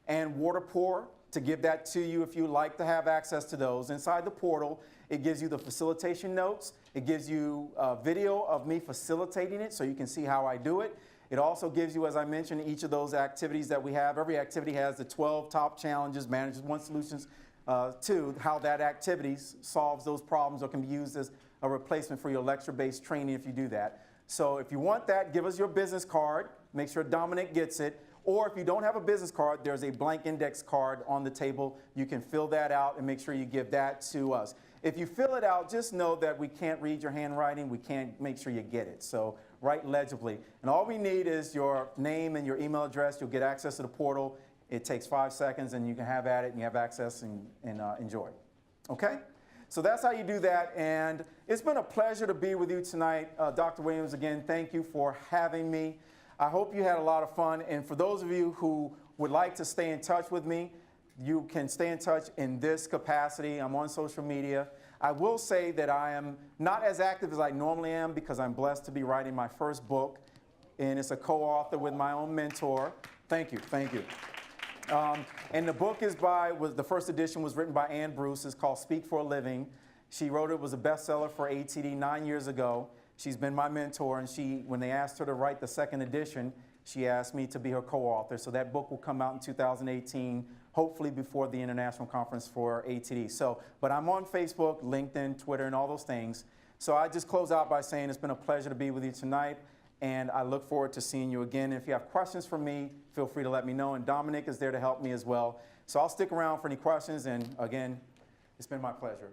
and water pour, to give that to you if you like to have access to those. Inside the portal, it gives you the facilitation notes, it gives you a video of me facilitating it so you can see how I do it. It also gives you, as I mentioned, each of those activities that we have. Every activity has the 12 top challenges, Managers Want Solutions, to how that activity solves those problems or can be used as a replacement for your lecture-based training if you do that. So if you want that, give us your business card. Make sure Dominic gets it. Or if you don't have a business card, there's a blank index card on the table. You can fill that out and make sure you give that to us. If you fill it out, just know that we can't read your handwriting. We can't make sure you get it. So write legibly. And all we need is your name and your email address. You'll get access to the portal. It takes 5 seconds, and you can have at it, and you have access and enjoy. Okay? So that's how you do that. And it's been a pleasure to be with you tonight. Dr. Williams, again, thank you for having me. I hope you had a lot of fun. And for those of you who would like to stay in touch with me, you can stay in touch in this capacity. I'm on social media. I will say that I am not as active as I normally am because I'm blessed to be writing my first book, and it's a co-author with my own mentor. Thank you, thank you. And the book is the first edition was written by Ann Bruce. It's called Speak for a Living. She wrote it, was a bestseller for ATD 9 years ago. She's been my mentor, and when they asked her to write the second edition, she asked me to be her co-author. So that book will come out in 2018, hopefully before the international conference for ATD. But I'm on Facebook, LinkedIn, Twitter, and all those things. So I just close out by saying it's been a pleasure to be with you tonight, and I look forward to seeing you again. If you have questions for me, feel free to let me know, and Dominic is there to help me as well. So I'll stick around for any questions, and again, it's been my pleasure.